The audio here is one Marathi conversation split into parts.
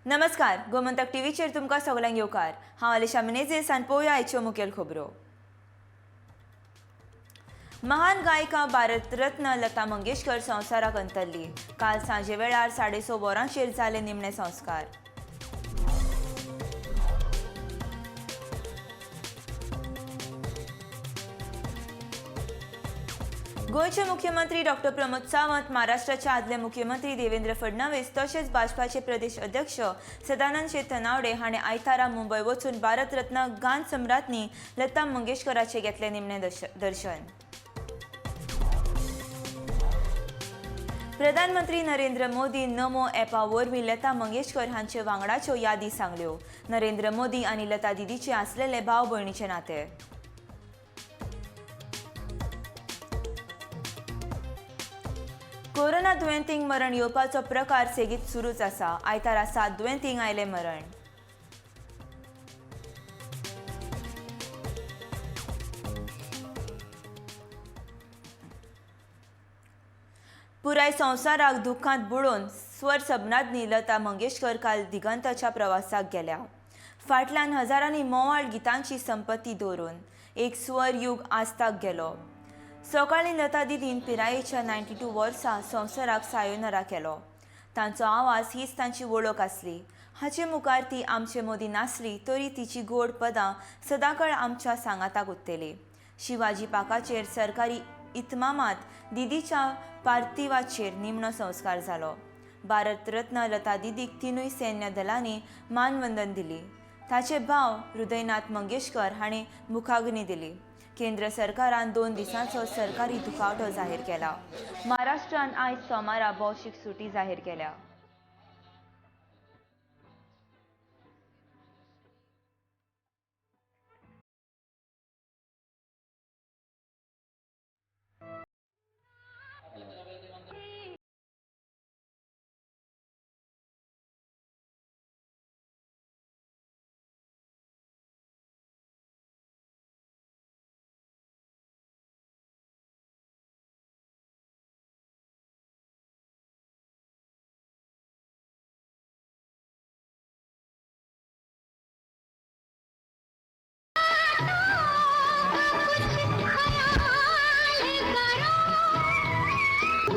नमस्कार, गोमंतक टीव्हीचेर तुमकां सगळ्यांक येवकार। हांव अलिशा मेनेझीस आनी पळोवया आयच्यो मुखेल खबरो। महान गायिका भारतरत्न लता मंगेशकर संवसाराक अंतरली। काल सांजे वेळार 6:30 वरांचेर जाले निमणे संस्कार। गोयचे मुख्यमंत्री डॉ. प्रमोद सावंत, महाराष्ट्राचे आदले मुख्यमंत्री देवेंद्र फडणवीस तशेंच भाजपाचे प्रदेश अध्यक्ष सदानंद शेट तनावडे हाणें आयतारा मुंबय वचून भारतरत्न गान सम्राज्ञी लता मंगेशकराचें घेतलें निमणें दर्शन। प्रधानमंत्री नरेंद्र मोदी नमो ॲपा वरवीं लता मंगेशकर हांचे वांगडाच्यो यादी सांगल्यो। नरेंद्र मोदी आनी लता दिदीचे आसलेले भाव भयणीचे नाते। कोरोना दुयेंतींक मरण येवपाचो प्रकार सेगीत सुरूच आसा। आयतारा 7 दुयेंतींक आयले मरण। पुराय संवसाराक दुखांत बुडोवन स्वर सम्राज्ञी लता मंगेशकर काल दिगंताच्या प्रवासाक गेल्या। फाटल्यान हजारांनी मोवाळ गितांची संपत्ती दवरून एक स्वर युग आस्ताक गेलो। सकाळीं लता दिदीन पिरायेच्या 92 वर्सां संवसाराक सायोनारा केलो। तांचो आवाज हीच तांची वळख आसली। हाचे मुखार ती आमचे मदीं नासली तरी तिची गोड पदां सदांकाळ आमच्या सांगाताक उत्तेली। शिवाजी पाकाचेर सरकारी इतमामात दिदीच्या पार्थिवाचेर निमणो संस्कार जालो। भारतरत्न लता दिदीक तिनूय सैन्य दलांनी मानवंदन दिली। ताचे भाव हृदयनाथ मंगेशकर हाणें मुखाग्नी दिली। केंद्र सरकारान 2 दिसांचो सरकारी दुखावटो जाहीर केला। महाराष्ट्रान आयज सोमारा भौशीक सुटी जाहीर केल्या।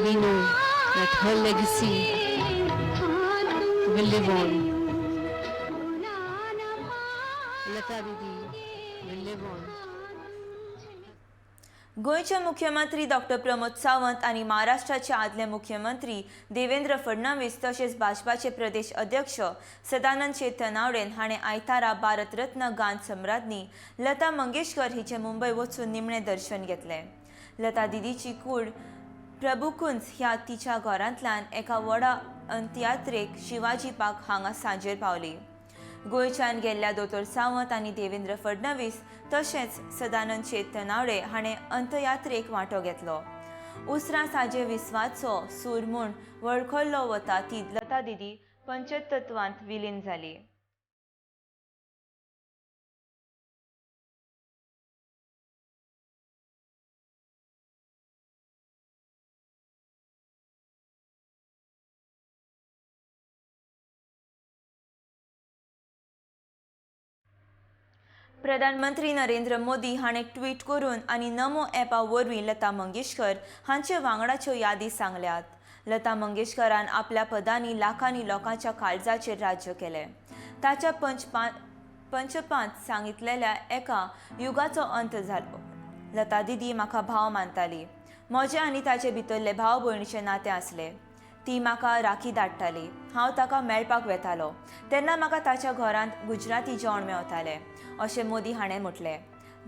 We know that her legacy will live on. Lata Didi will live on. गोयचे मुख्यमंत्री डॉ. प्रमोद सावंत आनी महाराष्ट्राचे आदले मुख्यमंत्री देवेंद्र फडणवीस तशेंच भाजपाचे प्रदेश अध्यक्ष सदानंद शेट तनावडेन हाणें आयतारा भारतरत्न गान सम्राज्ञी लता मंगेशकर हिचें मुंबय वचून निमणें दर्शन घेतलें। लता दिदीची कूड प्रभुकुंज ह्या तिच्या घरांतल्यान एका व्हडा अंत्ययात्रेक शिवाजी पार्क हांगा सांजेर पावली। गोंयच्यान गेल्ल्या दोतोर सावंत आनी देवेंद्र फडणवीस तशेंच सदानंद शेट तनावडे हाणें अंत्ययात्रेक वांटो घेतलो। उसरां सांजे विस्वाचो सूर म्हूण वळखलो वता ती लता दिदी पंचतत्वांत विलीन जाली। प्रधानमंत्री नरेंद्र मोदी हाणें ट्वीट करून आनी नमो ॲपा वरवीं लता मंगेशकर हांचे वांगडाच्यो यादी सांगल्यात। लता मंगेशकरान आपल्या पदांनी लाखांनी लोकांच्या काळजाचेर राज्य केलें। ताच्या पंचपांत सांगितलेल्या एका युगाचो अंत जालो। लता दिदी म्हाका भाव मानताली। म्हजें आनी ताचे भितरले भाव भयणीचें नातें आसलें। ती म्हाका राखी धाडटाली। हांव ताका मेळपाक वेतालो तेन्ना म्हाका ताच्या घरांत गुजराती जेवण मेवतालें, अशें मोदी हाणें म्हटलें।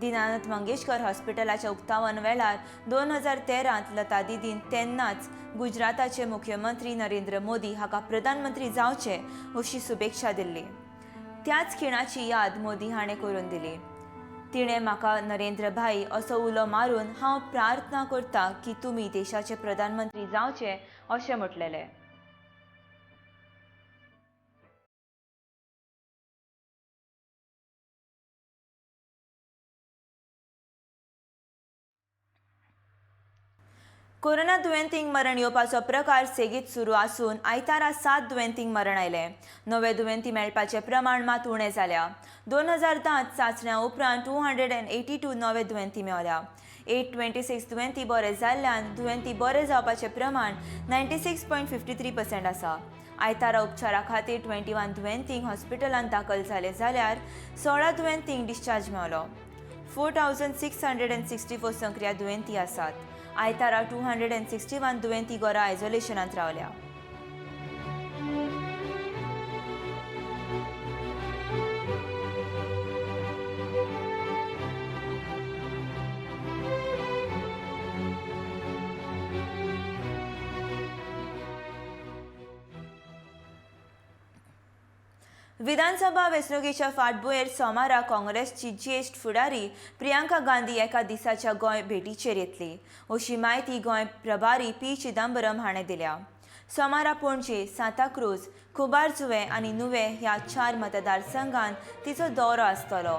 दीनानाथ मंगेशकर हॉस्पिटलाच्या उक्तावण वेळार 2013त लता दिदीन तेन्नाच गुजराताचे मुख्यमंत्री नरेंद्र मोदी हाका प्रधानमंत्री जावचें अशी शुभेच्छा दिल्ली। त्याच खिणाची याद मोदी हाणें करून दिली। तिणें म्हाका नरेंद्र भाई असो उलो मारून हांव प्रार्थना करतां की तुमी देशाचे प्रधानमंत्री जावचे अशें म्हटलेलें। कोरोना दुयेंतींक मरण येवपाचो प्रकार सेगीत सुरू आसून आयतारा 7 दुयेंतींक मरण आयले. नवे दुयेंती मेळपाचें प्रमाण मात उणें जाल्या. 2010 चांचण्या उपरांत 282 नवे दुयेंती मेळ्ळ्या. 826 दुयेंती बरे जाल्ल्यान दुयेंती बरे जावपाचें प्रमाण 96.53% आसा. आयतारा उपचारा खातीर 21 दुयेंतींक हॉस्पिटलांत दाखल जाले जाल्यार 16 दुयेंतींक डिस्चार्ज मेळ्ळो. 4664 सक्रिय दुयेंती आसात. आयतारा 261 दुयेंती घरा आयसोलेशनांत रावल्या. विधानसभा वेंचणुकेच्या फाटभुंयेर सोमारा काँग्रेसची ज्येश्ठ फुडारी प्रियांका गांधी एका दिसाच्या गोंय भेटीचेर येतली, अशी माहिती गोंय प्रभारी पी चिदंबरम हाणें दिल्या. सोमारा पणजे, सांताक्रूज, कुंभारजुवे आनी नुवे ह्या 4 मतदारसंघांत तिचो दौरो आसतलो.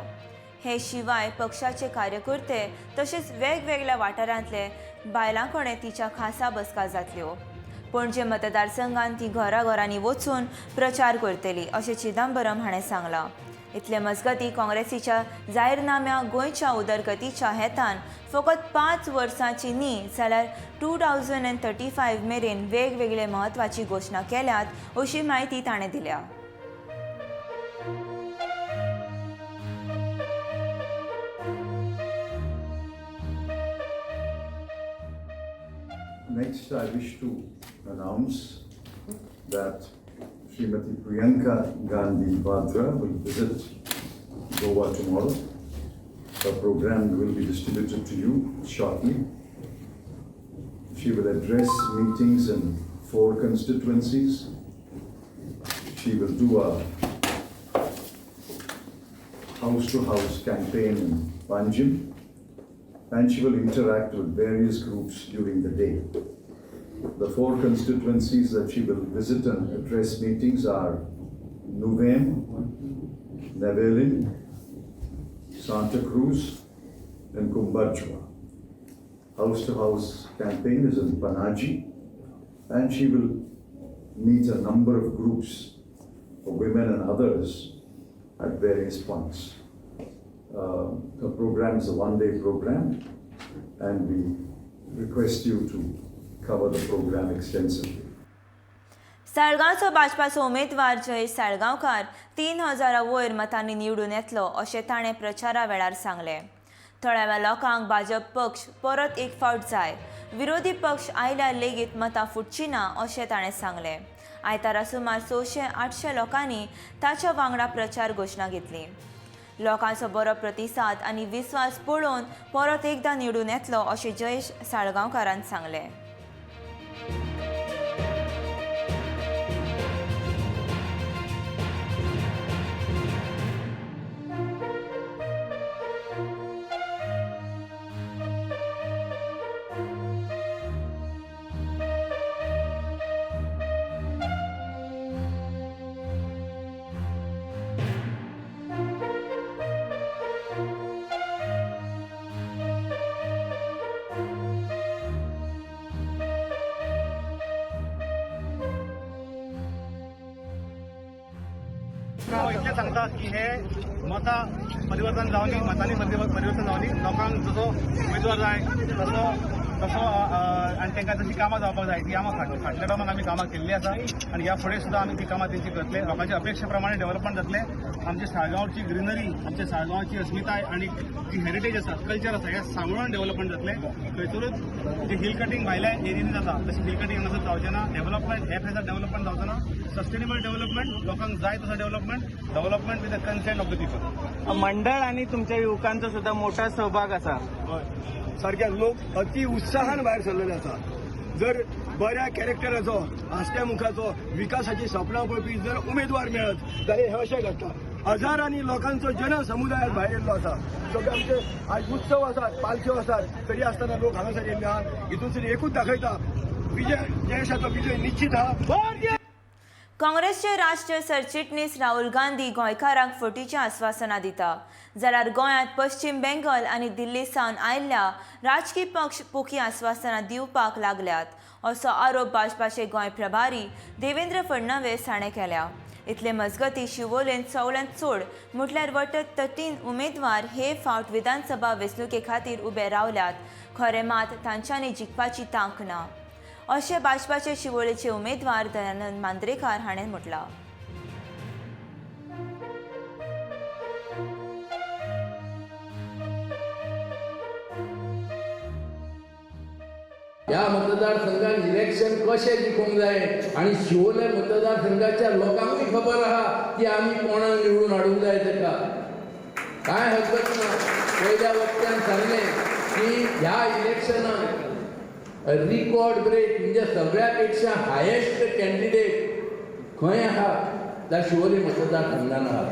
हे शिवाय पक्षाचे कार्यकर्ते तशेंच वेगवेगळ्या वाठारांतले बायलांकडेन तिच्या खासा बसका जातल्यो. पणजे मतदारसंघांत ती घराघरांनी वचून प्रचार करतली, अशें चिदंबरम हाणें सांगलां. इतले मजगतीं काँग्रेसीच्या जाहीरनाम्या गोंयच्या उदरगतीच्या हेतान फकत 5 वर्सांची न्ही जाल्यार 2035 मेरेन वेगवेगळे म्हत्वाची घोशणा केल्यात, अशी माहिती ताणें दिल्या. Next, I wish to announce that Srimati Priyanka Gandhi Vadra will visit Goa tomorrow. Her program will be distributed to you shortly. She will address meetings in 4 constituencies. She will do a house-to-house campaign in Panjim. And she will interact with various groups during the day. The 4 constituencies that she will visit and address meetings are Nuvem, Nevelin, Santa Cruz, and Kumbarjua. House-to-house campaign is in Panaji, and she will meet a number of groups of women and others at various points. The program is a one-day program, and we request you to cover the program extensively. साळगांवचो भाजपाचो उमेदवार जयेश साळगांवकार 3000 वयर मतांनी निवडून येतलो, अशें ताणें प्रचारा वेळार सांगलें. थोड्या लोकांक भाजप पक्ष परत एक फावट जाय, विरोधी पक्ष आयल्यार लेगीत मतां फुटची ना, अशें ताणें सांगलें. आयतारा सुमार 600-800 लोकांनी ताच्या वांगडा प्रचार घोशणा घेतली. लोकांचो बरो प्रतिसाद आनी विस्वास पळोवन परत एकदां निवडून येतलो, अशें जयेश साळगांवकारान सांगलें. इतलें सांगता की हे मतां परिवर्तन जावनी, मतांनी परिवर्तन जावनी. लोकांक जसो उमेदवार जाय तसो आनी तांकां जशी कामां जावपाक जाय ती आमी फाटल्या टायमान आमी कामां केल्ली आसा आनी ह्या फुडें सुद्दां आमी ती कामां तेंची करतले. लोकांच्या अपेक्षे प्रमाणे डेव्हलपमेंट जातले. आमच्या साळगांवची ग्रिनरी, आमच्या साळगांवची अस्मिताय आनी जी हेरिटेज आसा, कल्चर आसा, हे सांगळून डेव्हलपमेंट जातले. थंयसरूच जे हिल कटींग भायल्या एरियेनी जाता तशें हिल कटींग हांगासर जावचें ना. डेव्हलपमेंट हे फेजार डेव्हलपमेंट जावचो ना. सस्टेनेबल डेव्हलपमेंट, लोकांक जाय तसो development with the consent of the people. मंडळ आणि तुमच्या युवकांचा सुद्धा मोठा सहभाग असा. सारख्या लोक अति उत्साहान भायर सरलेले आसा. जर बऱ्या कॅरेक्टराचो, हास्या मुखाचो, विकासाची सपनां पळोवपी जर उमेदवार मेळत जाल्यार हे अशें घडटा. हजारांनी लोकांचो जनसमुदाय भायर येयल्लो आसा. सगळे आमचे आज उत्सव आसात, पालख्यो आसात, तरी आसतना लोक हांगासर येयल्ले आहात. हितून एकूच दाखयता विजय, जयेशाचो विजय निश्चित आहा. काँग्रेसचे राष्ट्रीय सरचिटणीस राहुल गांधी गोंयकारांक फटीचें आश्वासनां दिता जाल्यार गोंयांत पश्चिम बेंगॉल आनी दिल्ली सावन आयिल्ल्या राजकी पक्ष पोखी आश्वासनां दिवपाक लागल्यात असो आरोप भाजपाचे गोंय प्रभारी देवेंद्र फडणवीस हाणें केल्या. इतले मजगतीं शिवोलेन सगळ्यांत चड म्हटल्यार वटत 13 उमेदवार हे फावट विधानसभा वेंचणुके खातीर उबे रावल्यात. खरें मात तांच्यांनी जिखपाची तांक ना अशें भाजपाचे शिवोलेचे उमेदवार दयानंद मांद्रेकार हाणें म्हटलां. ह्या मतदारसंघात इलेक्शन कशें जिखूंक जाय आनी शिवोले मतदारसंघाच्या लोकांकूय खबर आहा की आमी कोणाक निवडून हाडूंक जाय ताका. कांय हरकत ना. पयल्या वक्त्यान सांगलें की ह्या इलेक्शनाक रिकॉर्ड ब्रेक म्हणजे सगळ्या पेक्षा हायेस्ट कॅन्डिडेट खंय आहा जाल्यार शिवोले मतदारसंघान आहा.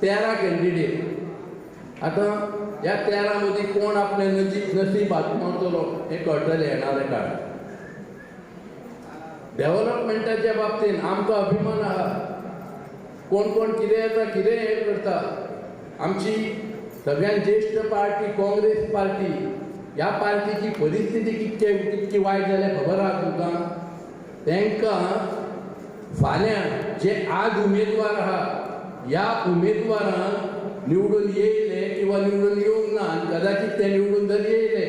13 कॅन्डिडेट. आतां ह्या 13 मदीं कोण आपलें नसीब आजमावतलो हें कळटलें येणाऱ्या काळात. डेव्हलपमेंटाच्या बाबतींत आमकां अभिमान आहा. कोण कोण कितें येता कितें हें करता. आमची सगळ्यांत ज्येश्ठ पार्टी काँग्रेस पार्टी. ह्या पार्टीची परिस्थिती कितकी वायट जाल्या खबर आहा तुमकां. तांकां फाल्यां जे आज उमेदवार आहा ह्या उमेदवारांक निवडून येयले किंवा निवडून येवंक ना आनी कदाचित ते निवडून जर येयले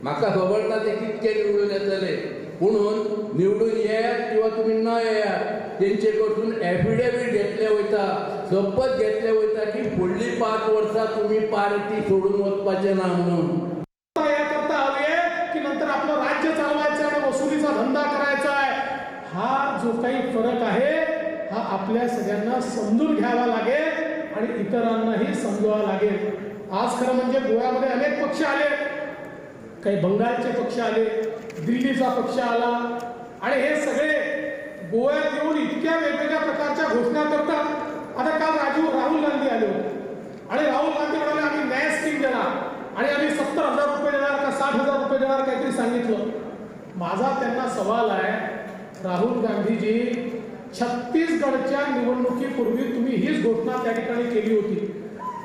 म्हाका खबर ना ते कितके निवडून येतले. पुणून निवडून येयात किंवा तुमी न येयात तेंचे कडसून एफिडेवीट घेतले वयता, शपथ घेतले वयता की फुडलीं 5 वर्सां तुमी पार्टी सोडून वचपाचें ना म्हणून. याकरता हवी आहे की नंतर आपलं राज्य चालवायचं आणि वसुलीचा धंदा करायचा आहे. हा जो काही फरक आहे हा आपल्या सगळ्यांना समजून घ्यावा लागेल आणि इतरांनाही समजवावं लागेल. आज खरं म्हणजे गोव्यामध्ये अनेक पक्ष आले. काही बंगालचे पक्ष आले, दिल्लीचा पक्ष आला आणि हे सगळे गोव्यात येऊन इतक्या वेगवेगळ्या प्रकारच्या घोषणा करतात. आता काल राहुल गांधी आले होते आणि राहुल गांधी म्हणाले आम्ही न्याय स्कीम देणार आणि आम्ही 70,000 रुपये देणार का 60,000 रुपये देणार काहीतरी सांगितलं. माझा त्यांना सवाल आहे, राहुल गांधीजी छत्तीसगडच्या निवडणुकीपूर्वी तुम्ही हीच घोषणा त्या ठिकाणी केली होती.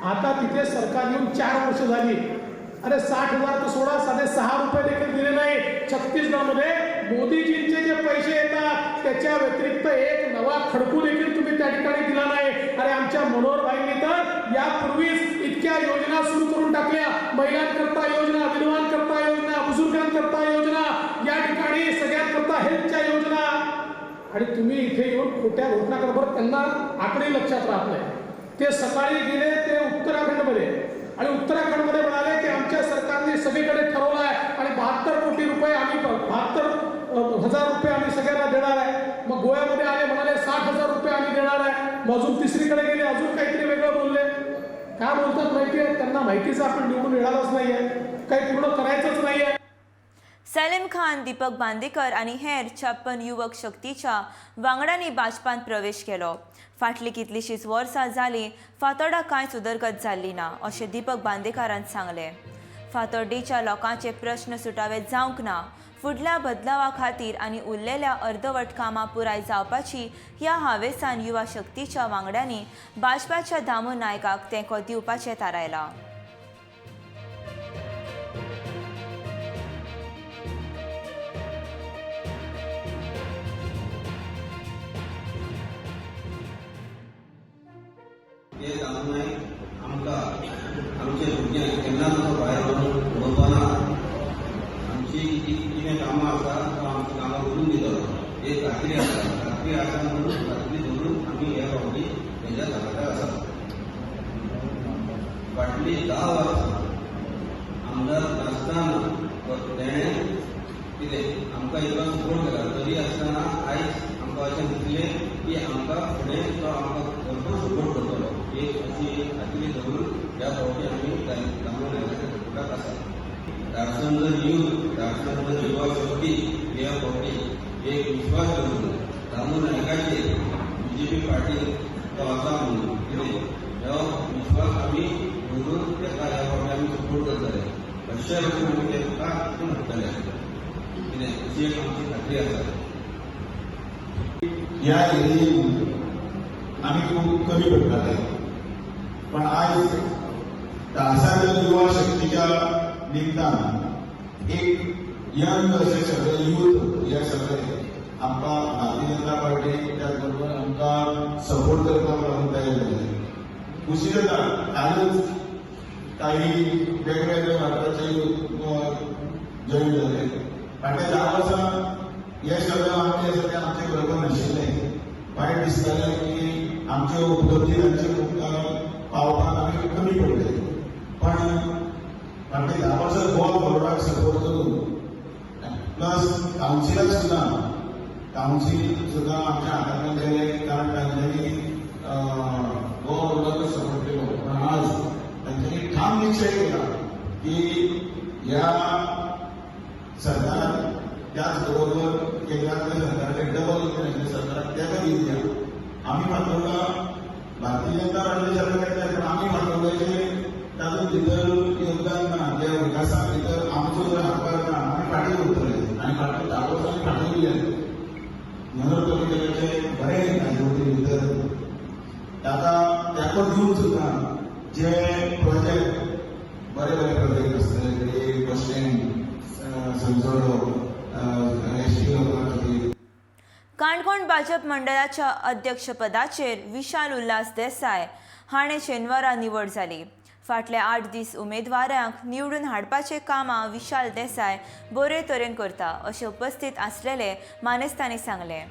आता तिथे सरकार येऊन 4 वर्ष झाली. अरे 60,000 तर सोडा, साधे 6 रुपये देखील दिले नाही. छत्तीसगडमध्ये मोदीजींचे जे पैसे येतात त्याच्या व्यतिरिक्त एक नवा खडकू देखील तुम्ही त्या ठिकाणी दिला नाही. अरे आमच्या मनोहरभाईंनी तर यापूर्वीच इतक्या योजना सुरू करून टाकल्या. महिलांकरता योजना, विधवांकरता योजना, बुजुर्गांकरता योजना, या ठिकाणी सगळ्यांकरता हेल्थच्या योजना. आणि तुम्ही इथे येऊन खोट्या घोषणा करत त्यांना आकडे लक्षात राहत नाही. ते सकाळी गेले ते उत्तराखंडमध्ये आणि उत्तराखंडमध्ये म्हणाले की आमच्या सरकारने सगळीकडे ठरवलं आहे आणि 72 कोटी रुपये आम्ही 72,000 रुपये आम्ही सगळ्यांना देणार आहे. मग गोव्यामध्ये आले म्हणाले 60,000 रुपये आम्ही देणार आहे. मग अजून तिसरीकडे गेले अजून काहीतरी वेगळं बोलले. काय बोलतात माहिती आहे, त्यांना माहितीच आपण निवडून येणारच नाही आहे, काही पूर्ण करायचंच नाही आहे. सलीम खान, दीपक बांदेकर आणि हेर 56 युवक शक्तीच्या वांगड्यांनी भाजपांत प्रवेश केलो. फाटली कितलीशींच वर्सां जालीं फातोर्डा कांय उदरगत जाल्ली ना अशें दीपक बांदेकारान सांगलें. फातोर्डेच्या लोकांचे प्रश्न सुटावे जावंक ना. फुडल्या बदलावा खातीर आनी उरलेल्या अर्दवट कामां पुराय जावपाची ह्या हावेसान युवा शक्तीच्या वांगड्यांनी भाजपाच्या दामू नायकाक तेंको दिवपाचें थारायलां. हे सांगून आमकां आमचे भुरग्यांक केन्ना भायर व्हरून उडोवपाना. आमची कितें कामां आसा तो आमची कामां करून दितलो. एक खात्री आसा म्हणून खात्री धरून आमी हे फावटी हेज्या धाकट्याक आसा. फाटलीं 10 वर्सां आमदार नासतना तेणें कितें आमकां इतलो सपोर्ट केला. तरी आसतना आयज आमकां अशें दिसलें की आमकां फुडें तो आमकां भरपूर सपोर्ट करतलो. एक अशी खात्री धरून ह्या फावटी आमी दामू नायकाच्या सपोर्टाक आसा. धाडसन युवा शक्ती ह्या फावटी एक विश्वास दवरून दामू नायकाचेर BJP पार्टी तो आसा म्हणून कितें हो विश्वास आमी दवरून तेका ह्या फावटी आमी सपोर्ट करतले. अशे भशेन आमी तेका हाडटले कितें अशी एक आमची खात्री आसा. ह्या एरियेत आम्ही खूप कमी पडटाले. पण आज ढासाच्या युवा शक्तीच्या निमतान एक यंग असे सगळे यूथ हे सगळे आमकां भारतीय जनता पार्टी त्याच बरोबर आमकां सपोर्ट करपाक लागून तयार जाले. खुशी जाता कालच काही वेगवेगळे भारताचे जॉईन झाले. फाटल्या 10 वर्सां हे सगळें आमचे बरोबर नाशिल्ले. वायट दिसतालें की आमचे उपलब्धी तांचे पावपाक आमी कमी पडले. पण फाटल्या 10 वर्सां गोवा फॉरवर्डाक सपोर्ट करून प्लस कावन्सिलाक सुद्दां आमच्या हातांतल्यान गेले. कारण तांच्यांनी गोवा फॉरवर्डाक सपोर्ट केलो. पण आज तांच्यांनी ठाम निश्चय केला की ह्या सरकार त्याच बरोबर केंद्रातल्या सरकाराचे डबल इंटरनॅशनल सरकाराक तेका दिवया. आमी फाटल्या भारतीय जनता पार्टी सरकार पण आमी फाटल्याचे तातूंत भितर योगदान ना. त्या विकासाक भितर आमचो जर हातभार ना आमी फाटीं उरतले. आनी फाटल्या 10 वर्सांनी फाटीं उरले. मनोहर पर्रीकराचे बरें कार्यावळी भितर ताका दिवन सुद्दां जे प्रोजेक्ट बरे प्रोजेक्ट आसतले बस स्टँड संसोडो एसटी लोकां खातीर. काणकोण भाजप मंडळाच्या अध्यक्षपदाचेर विशाल उल्हास देसाय हाणें शेनवारा निवड जाली. फाटले 8 दीस उमेदवारांक निवडून हाडपाचें कामां विशाल देसाय बरे तरेन करता अशें उपस्थित आसलेले मानेस्तांनी सांगलें.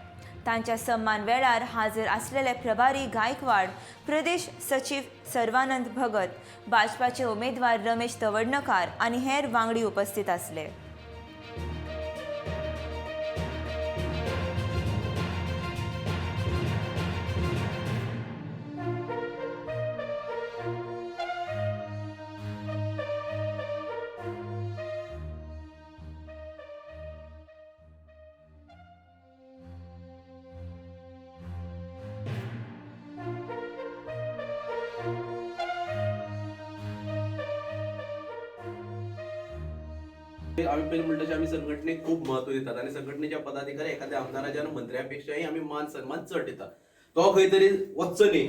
तांच्या सन्मान वेळार हाजीर आसलेले प्रभारी गायकवाड, प्रदेश सचिव सर्वानंद भगत, भाजपाचे उमेदवार रमेश तवडणकार आनी हेर वांगडी उपस्थित आसले. आम्ही पहिले म्हणतो आम्ही संघटनेक खूप महत्व दितात आणि संघटनेच्या पदाधिकारी एखाद्या आमदाराच्या मंत्र्यापेक्षाही आम्ही मान सन्मान चढ दितात. तो खंय तरी वचचो न्ही,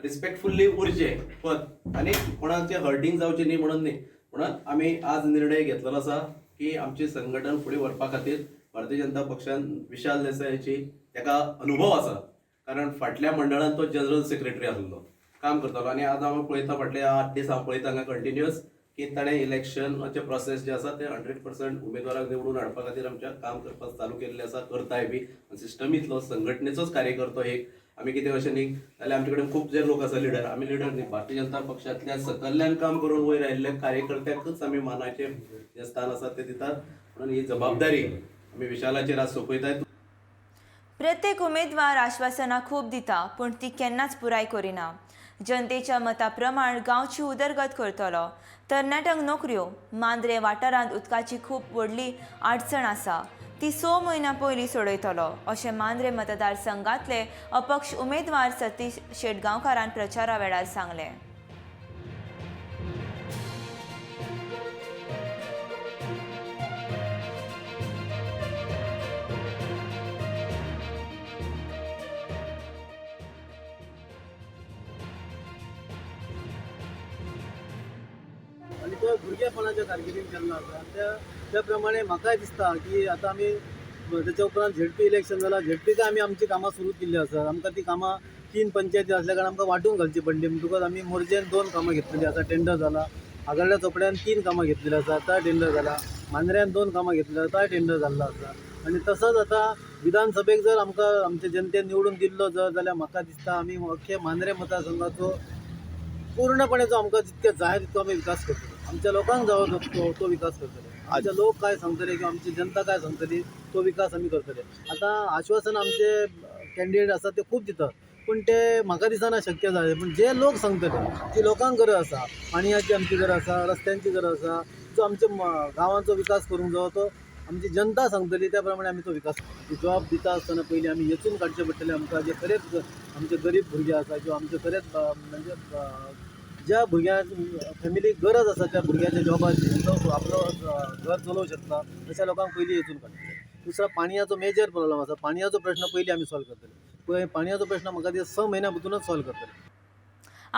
रिस्पेक्टफुल्ली उरचे पण आनी कोणाचे हर्टिंग जावचे न्ही म्हणून न्ही. म्हणून आम्ही आज निर्णय घेतलेलो आसा की आमचे संघटन फुडें व्हरपा खातीर भारतीय जनता पक्षान विशाल देसायाची ताका अनुभव आसा. कारण फाटल्या मंडळान तो जनरल सेक्रेटरी आसलो, काम करतालो. आनी आज हांव पळयता फाटले 8 दीस हांव पळयता हांगा कंटिन्युअस की ताणें इलेक्शनाचे प्रोसेस जे आसा ते 100% उमेदवाराक निवडून हाडपा खातीर आमच्या काम करपाक चालू केल्लें आसा, करताय बी. सिस्टम इतलो संघटनेचोच कार्यकर्तो एक आमी कितें अशें न्ही जाल्यार आमचे कडेन खूब जे लोक आसा लिडर, आमी लिडर न्ही, भारतीय जनता पक्षांतल्या सकल्ल्यान काम करून वयर आयिल्ल्या कार्यकर्त्याकच आमी मानाचें जे स्थान आसा ते दितात. म्हणून ही जबाबदारी आमी विशालाचेर आज सोपयतात. प्रत्येक उमेदवार आश्वासनां खूब दिता पूण ती केन्नाच पुराय करिना. जनतेच्या मता प्रमाण गांवची उदरगत करतलो. तरणाट्यांक नोकऱ्यो. मांद्रे वाठारांत उदकाची खूब व्हडली अडचण आसा, ती 6 म्हयन्यां पयलीं सोडयतलो अशें मांद्रे मतदारसंघांतले अपक्ष उमेदवार सतीश शेटगांवकारान प्रचारा वेळार सांगलें. आणि तो भुरगेपणाच्या कारकिर्दीत केल्लो आसा त्या प्रमाणे म्हाकाय दिसता की आतां आमी तेच्या उपरांत झेडपी इलेक्शन जालां, झेडपीक आमी आमची कामां सुरू केल्ली आसा. आमकां ती कामां 3 पंचायती आसल्या कारणान आमकां वांटून घालची पडली. म्हणटकूच आमी मोरजेन 2 कामां घेतलेली आसा, टेंडर जाला. आगरल्या चोपड्यान 3 कामां घेतलेली आसा, तो टेंडर जाला. मांद्र्यान 2 कामां घेतलेली आसा, तो टेंडर जाल्लो आसा. आनी तसोच आतां विधानसभेक जर आमकां आमच्या जनतेन निवडून दिल्लो जाल्यार म्हाका दिसता आमी अख्खे मांद्रे मतदारसंघाचो पूर्णपणे जो आमकां जितके जाय तितको आमी विकास करतले. आमच्या लोकांक जावो तो विकास करतले. आमचे लोक काय सांगतले किंवा आमची जनता काय सांगतली तो विकास आमी करतले. आतां आश्वासन आमचे कॅन्डिडेट आसा ते खूब दितात पूण ते म्हाका दिसना शक्य जालें. पूण जे लोक सांगतले ती लोकांक गरज आसा, पाणयाची आमची गरज आसा, रस्त्यांची गरज आसा, जो आमच्या गांवांचो विकास करूंक जावो तो आमची जनता सांगतली त्या प्रमाणे आमी तो विकास करतले. जॉब दिता आसतना पयलीं आमी वेचून काडचे पडटले आमकां जे खरेंच आमचे गरीब भुरगे आसा किंवा आमचे खरेंच म्हणजे ज्या भुरग्यां फॅमिलीक गरज आसा त्या भुरग्याच्या जॉबाची तो आपलो घर चलोवंक शकता तशा लोकांक पयलीं वेचून काडटले. दुसरो पाणयाचो मेजर प्रॉब्लम आसा, पाणयाचो प्रश्न पयलीं आमी सॉल्व करतले. पळय पाणयाचो प्रश्न म्हाका ते 6 म्हयन्या भितरूनच सॉल्व करतले.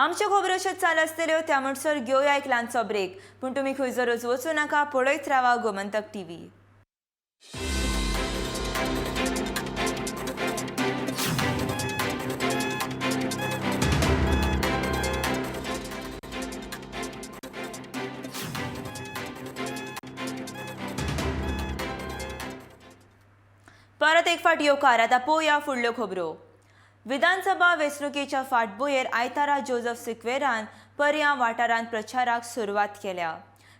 आमच्यो खबरो अश्योच चालू आसतल्यो त्या म्हणसर घेवया एक ल्हानसो ब्रेक पूण तुमी खंयसरूच वचूं नाका पळयत रावा गोमंतक टीव्ही. परत एक फाट येवकार आतां पळोवया फुडल्यो खबरो. विधानसभा वेंचणुकेच्या फाटभुंयेर आयतारा जोझफ सिक्वेरान पर्या वाठारांत प्रचाराक सुरवात केल्या.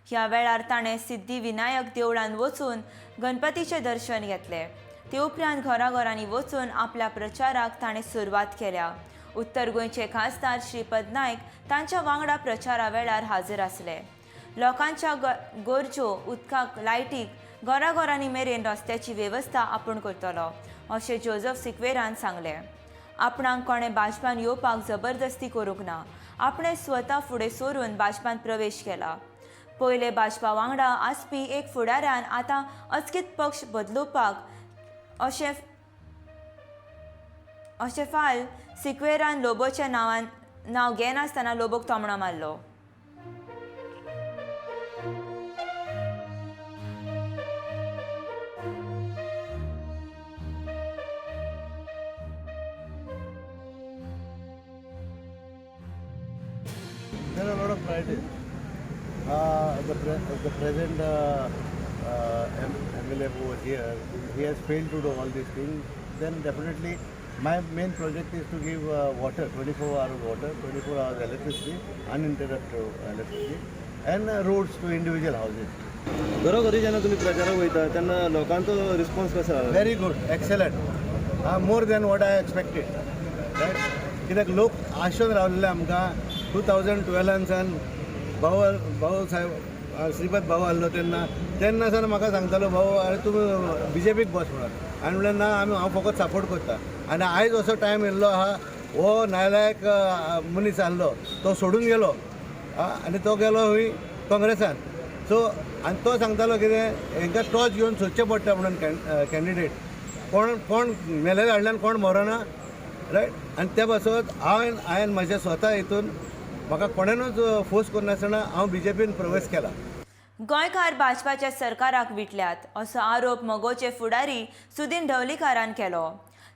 ह्या वेळार ताणें सिद्धिविनायक देवळांत वचून गणपतीचें दर्शन घेतलें. ते उपरांत घराघरांनी वचून आपल्या प्रचाराक ताणें सुरवात केल्या. उत्तर गोंयचे खासदार श्रीपद नायक तांच्या वांगडा प्रचारा वेळार हाजीर आसले. लोकांच्या गरजो उदकाक लायटीक घराघरांनी मेरेन रस्त्याची वेवस्था आपूण करतलो अशें जोझफ सिक्वेरान सांगलें. आपणाक कोणें भाजपान येवपाक जबरदस्ती करूंक ना. आपणें स्वता फुडें सरून भाजपांत प्रवेश केला. पयले भाजपा वांगडा आसपी एक फुडाऱ्यान आतां अचकीत पक्ष बदलुवपाक अशें फाल सिक्वेरान लोबोच्या नांव घेनासतना लोबोक तोमणो मारलो. There are a lot of priorities. The present MLA who was here, he has failed to do all these things. Then definitely my main project is to give water, 24 hours water, 24 hours electricity, uninterrupted electricity, and roads to individual houses. घरोघरी जेन्ना तुम्ही प्रचाराक वयता तेन्ना लोकांचो रिस्पॉन्स कसो आसा? Very good, excellent. More than what I expected. Right? कित्याक लोक आशोन रावलेले आमकां 2012 भाऊ साहेब श्रीपद भाऊ आहलो तेन्ना सावन म्हाका सांगतालो भाऊ अरे तूं BJPक बस म्हणून. आनी म्हणलें ना हांव फकत सपोर्ट करता. आनी आयज असो टायम येयल्लो आहा हो नायलायक मनीस आहलो तो सोडून गेलो आनी तो गेलो खंय काँग्रेसान. सो आनी तो सांगतालो कितें हांकां टॉच घेवन सोदचें पडटा म्हणून कॅन्डिडेट कोण मेलेले कडल्यान कोण मरोना. रायट. आनी त्या पासत हांवें म्हज्या स्वता हितून म्हाका कोणेनूच फोर्स करनासतना हांव BJPन प्रवेश केला. गोंयकार भाजपाच्या सरकाराक विटल्यात असो आरोप मोगोचे फुडारी सुदीन ढवळीकारान केलो.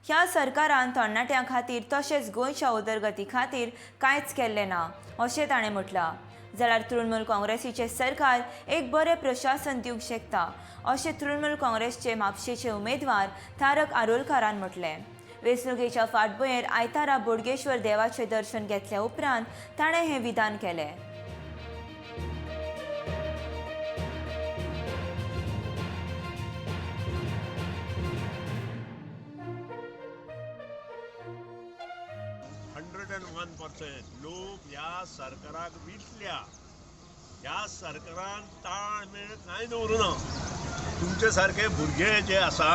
ह्या सरकारान तरणाट्यां खातीर तशेंच गोंयच्या उदरगती खातीर कांयच केल्लें ना अशें ताणें म्हटलां. जाल्यार तृणमूल काँग्रेसीचें सरकार एक बरें प्रशासन दिवंक शकता अशें तृणमूल काँग्रेसचे म्हापशेचे उमेदवार तारक आरोलकारान म्हटलें. वेंचणुकेच्या फाटभुंयेर आयतारा बोडगेश्वर देवाचें दर्शन घेतल्या उपरांत ताणें हें विधान केलें. लोक ह्या सरकाराक विटल्या. ह्या सरकारान ताळमेळ कांय दवरुना. तुमचे सारके भुरगे जे आसा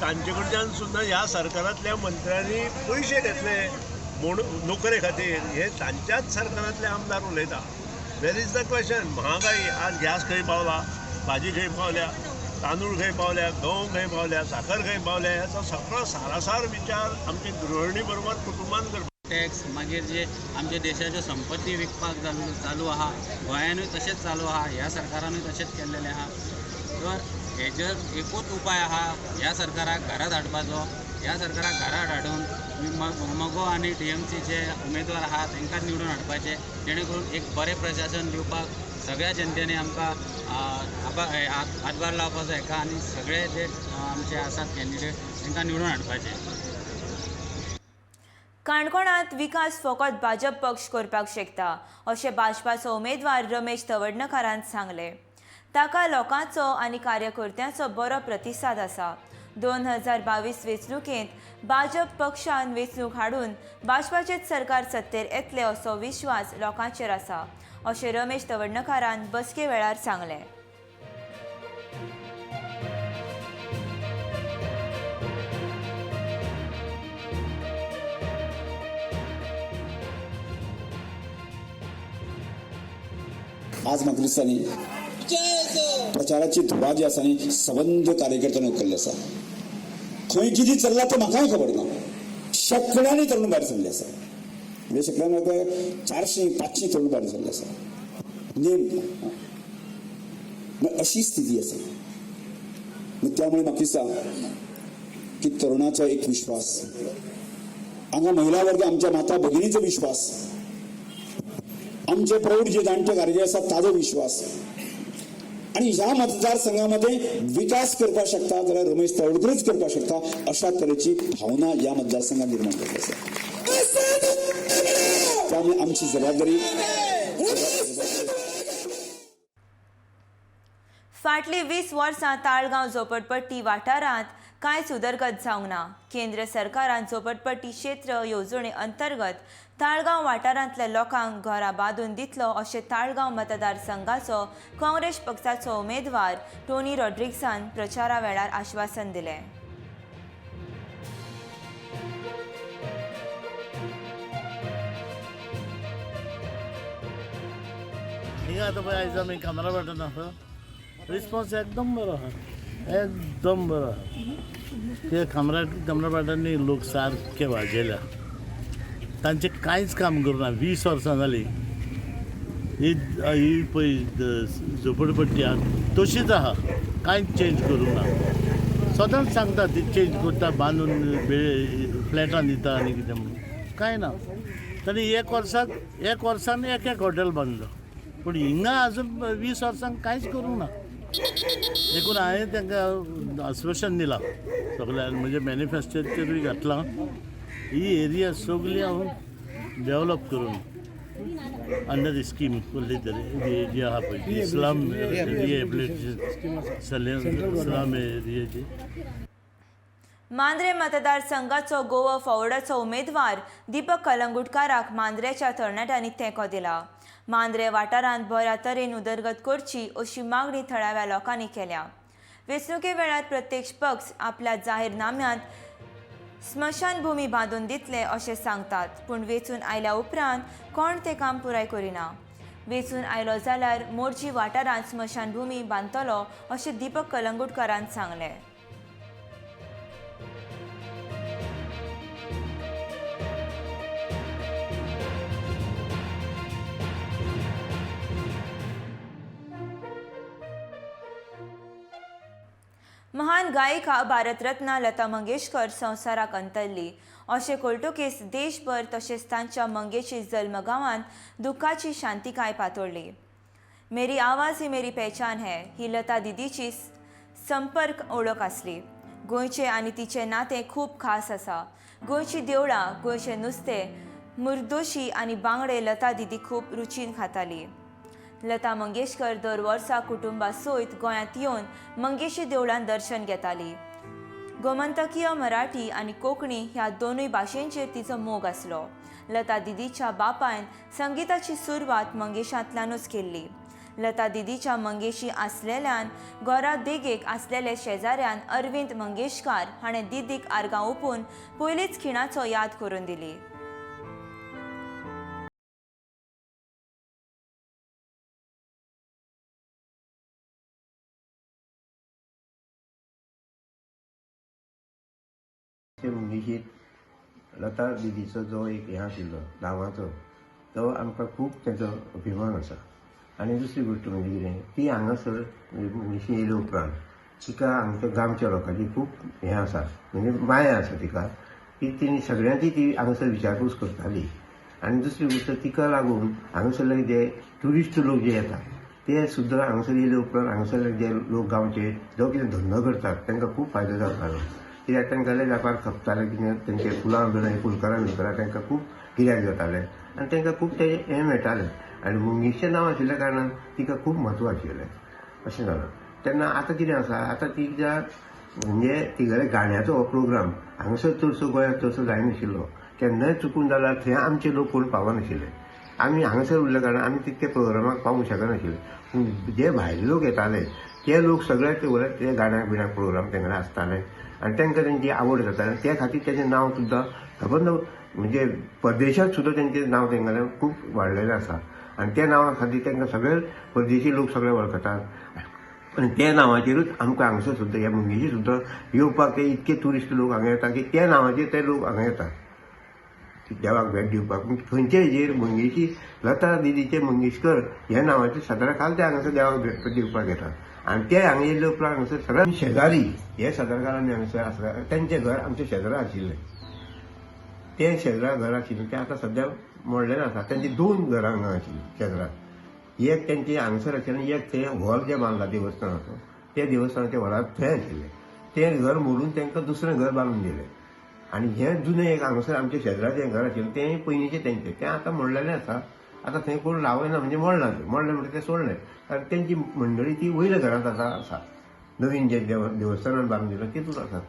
तांचे कडच्यान सुद्दां ह्या सरकारांतल्या मंत्र्यांनी पयशे घेतले नोकरे खातीर. हे तांच्याच सरकारांतले आमदार उलयता. वेर इज द क्वेश्चन. महागाई आज गॅस खंय पावला, भाजी खंय पावल्या, तांदूळ खंय पावल्या, गंव खंय पावल्या, साखर खंय पावल्या, हेचो सगळो सारासार विचार आमचे गृहिणी बरोबर कुटुंबान करता. टॅक्स मागीर जे आमच्या देशाच्यो संपत्ती विकपाक चालू आहा गोंयानूय तशेंच चालू आहा. ह्या सरकारानूय तशेंच केल्लेलें आहा. तर हेजेर एकूच उपाय आहा ह्या सरकाराक घरांत हाडपाचो. ह्या सरकाराक घरांत हाडून मगो आनी TMCचे उमेदवार आहा तांकां निवडून हाडपाचे जेणे करून एक बरें प्रशासन दिवपाक सगळ्या जनतेने आमकां हातभार लावपाचो हेका आनी सगळे जे आमचे आसात कॅन्डिडेट तांकां निवडून हाडपाचे. काणकोणांत विकास फकत भाजप पक्ष करपाक शकता अशें भाजपाचो उमेदवार रमेश तवडणकारान सांगलें. ताका लोकांचो आनी कार्यकर्त्यांचो बरो प्रतिसाद आसा. 2022 वेंचणुकेंत भाजप पक्षान वेंचणूक हाडून भाजपाचेच सरकार सत्तेर येतले असो विश्वास लोकांचेर आसा अशें रमेश तवडणकारान बसके वेळार सांगलें. आज म्हाका दिसता न्ही प्रचाराची धुरा जी आसा न्ही सबंद कार्यकर्त्यांनी केल्ली आसा. खंय कितें चल्लां तें म्हाकाय खबर ना. शेकड्यांनी तरुण भायर सरले आसा. म्हणजे शेकड्यान 400-500 तरुण भायर सरले आसा. म्हणजे अशी स्थिती आसा. त्यामुळे म्हाका दिसता की तरुणाचो एक विश्वास, हांगा महिला वर्ग आमच्या माता भगिनीचो विश्वास, आमचे प्रौढ जे जाणटे कार्य आसा ताजो विश्वास, आणि ह्या मतदारसंघामध्ये विकास करपाक शकता जाल्यार रमेश तवडकरच करपाक शकता अशा तरेची भावना या मतदारसंघात निर्माण जाल्ली आसा. त्यामुळे आमची जबाबदारी फाटली 20 वर्सां ताळगांव झोपडपट्टी वाठारांत कांयच उदरगत जावंक ना. केंद्र सरकारान झोपडपट्टी क्षेत्र येवजणे अंतर्गत ताळगांव वाठारांतल्या लोकांक घरां बांदून दितलो अशें ताळगांव मतदारसंघाचो काँग्रेस पक्षाचो उमेदवार टोनी रॉड्रिग्सान प्रचारा वेळार आश्वासन दिलें. हिंगा आतां पळय आयज आमी कमरा वाठारांत आसा. रिस्पॉन्स एकदम बरो आहा, एकदम बरो आहा. ते कमरा वाठारांनी लोक सारके वाजेल्या. तांचे कांयच काम करूना. 20 वर्सां जालीं ही पळय झोपडपट्टी आहा तशीच आहा, कांयच चेंज करूंक ना. सदांच सांगता ती चेंज करता, बांदून फ्लॅटान दिता आनी कितें म्हणून कांय ना. तांणी एक वर्सान एक हॉटेल बांदलो, पूण हिंगा आजून 20 वर्सांक कांयच करूंक ना. देखून हांवें तांकां आश्वासन दिलां सगळ्यांक, म्हणजे मॅनिफेस्टोचेरूय घातलां. ही एरिया सगळी हांव डेवलप करून अंडर दी स्कीम कसली तरी जी आहा पळय स्लम रिहेबिलिटेशन स्लम एरियाची. मांद्रे मतदारसंघाचो गोवा फॉवर्डाचो उमेदवार दीपक कलंगुटकाराक मांद्रेच्या तरणाट्यांनी तेंको दिला. मांद्रे वाठारांत बऱ्या तरेन उदरगत करची अशी मागणी थळाव्या लोकांनी केल्या. वेंचणुके वेळार प्रत्येक पक्ष आपल्या जाहीरनाम्यांत स्मशानभूमी बांदून दितले अशें सांगतात, पूण वेंचून आयल्या उपरांत कोण तें काम पुराय करिना. वेंचून आयलो जाल्यार मोरजी वाठारांत स्मशानभूमी बांदतलो अशें दीपक कलंगुटकारान सांगलें. महान गायिका भारतरत्न लता मंगेशकर संवसाराक अंतरली अशें कळटकीच देशभर तशेंच तांच्या मंगेशी जल्म गांवांत दुख्खाची शांतिकाय पातळ्ळी. मेरी आवाज ही मेरी पहचान है ही लता दिदीची संपर्क ओळख आसली. गोंयचें आनी तिचें नातें खूब खास आसा. गोंयचीं देवळां, गोंयचें नुस्तें, मुर्दोशी आनी बांगडे लता दिदी खूब रुचीन खाताली. लता मंगेशकर दर वर्सा कुटुंबा सयत गोंयांत येवन मंगेशी देवळांत दर्शन घेताली. गोमंतकीय मराठी आनी कोंकणी ह्या दोनूय भाशेंचेर तिचो मोग आसलो. लता दिदीच्या बापायन संगिताची सुरवात मंगेशांतल्यानूच केल्ली. लता दिदीच्या मंगेशी आसलेल्यान घरा देगेक आसलेले शेजाऱ्यान अरविंद मंगेशकार हाणें दिदीक आर्गां ओपून पयलींच खिणाचो याद करून दिली. मंगेशीत लता दिदीचो जो एक हें आशिल्लो नांवाचो तो आमकां खूब तेचो अभिमान आसा. आनी दुसरी गोश्ट म्हणजे कितें, ती हांगासर मंगेशी येयले उपरांत तिका हांगच्या गांवच्या लोकांची खूब हें आसा, म्हणजे माया आसा तिका. ती तिणी सगळ्यांची ती हांगासर विचारपूस करताली. आनी दुसरी गोश्ट तिका लागून हांगासरले जे ट्युरिस्ट लोक जे येतात ते सुद्दां हांगासर येयले उपरांत हांगासरले जे लोक गांवचे जो कितें धंदो करतात तांकां खूब फायदो जातालो. कित्याक तांकां वेपार खपताले, कितें तेंचे फुलां बिलां फुलकारां बिलकारां तांकां खूब गिरायक जातालें आनी तांकां खूब ते हें मेळटालें. आनी मंगेशचें नांव आशिल्ल्या कारणान तिका खूब म्हत्व आशिल्लें अशें जालां. तेन्ना आतां कितें आसा, आतां तिच्या म्हणजे तिगेले गाण्याचो हो प्रोग्राम हांगासर चडसो गोंयांत चडसो जायनाशिल्लो. केन्नाय चुकून जाल्यार थंय आमचे लोक कोण पावनाशिल्ले. आमी हांगासर उरल्या कारणान आमी तितके प्रोग्रामाक पावूंक शकनाशिल्ले. पूण जे भायले लोक येताले ते लोक सगळे ते गाण्याक बिण्याक प्रोग्राम तेंगडे आसताले आनी तांकां तेंची आवड जाताली. त्या खातीर तेजें नांव सुद्दां खबर ना, म्हणजे परदेशांत सुद्दां तेंचें नांव तेंगेलें खूब वाडलेलें आसा. आनी त्या नांवा खातीर तांकां सगळे परदेशी लोक सगळे वळखतात. आनी त्या नांवाचेरूच आमकां हांगसर सुद्दां ह्या मंगेशी सुद्दां येवपाक ते इतके ट्युरिस्ट लोक हांगा येता की त्या नांवाचेर ते लोक हांगा येतात देवाक भेट दिवपाक. खंयचे हेजेर मंगेशी लता दिदीचे मंगेशकर ह्या नांवाचे सदराकाल ते हांगासर देवाक भेट दिवपाक येतात. आनी ते हांगा येयल्ले उपरांत हांगासर सगळ्यांत शेजारी हे सदरकारांनी हांगासर आसता तेंचें घर आमच्या शेजारा आशिल्लें. ते शेजरा घर आशिल्लें तें आतां सद्या मोडलेलें आसा. तेंची 2 घरां हांगा आशिल्लीं शेजराक. एक तेंचे हांगसर आशिल्लें एक ते हॉल जें बांदला देवस्थानाचो ते देवस्थानाच्या व्हरांत थंय आशिल्लें. तें घर मोडून तांकां दुसरें घर बांदून दिलें. आनी हें जुनें एक हांगसर आमच्या शेजराचें घर आशिल्लें तें पयलींचें तेंचें तें आतां मोडलेलें आसा. आतां थंय कोण रावयना म्हणजे मोडलां तें मोडलें म्हणजे तें सोडलें. कारण तेंची मंडळी ती वयल्या घरांत आसा. नवीन जें देवस्थानान बांदून दिलें तितूंत आसात.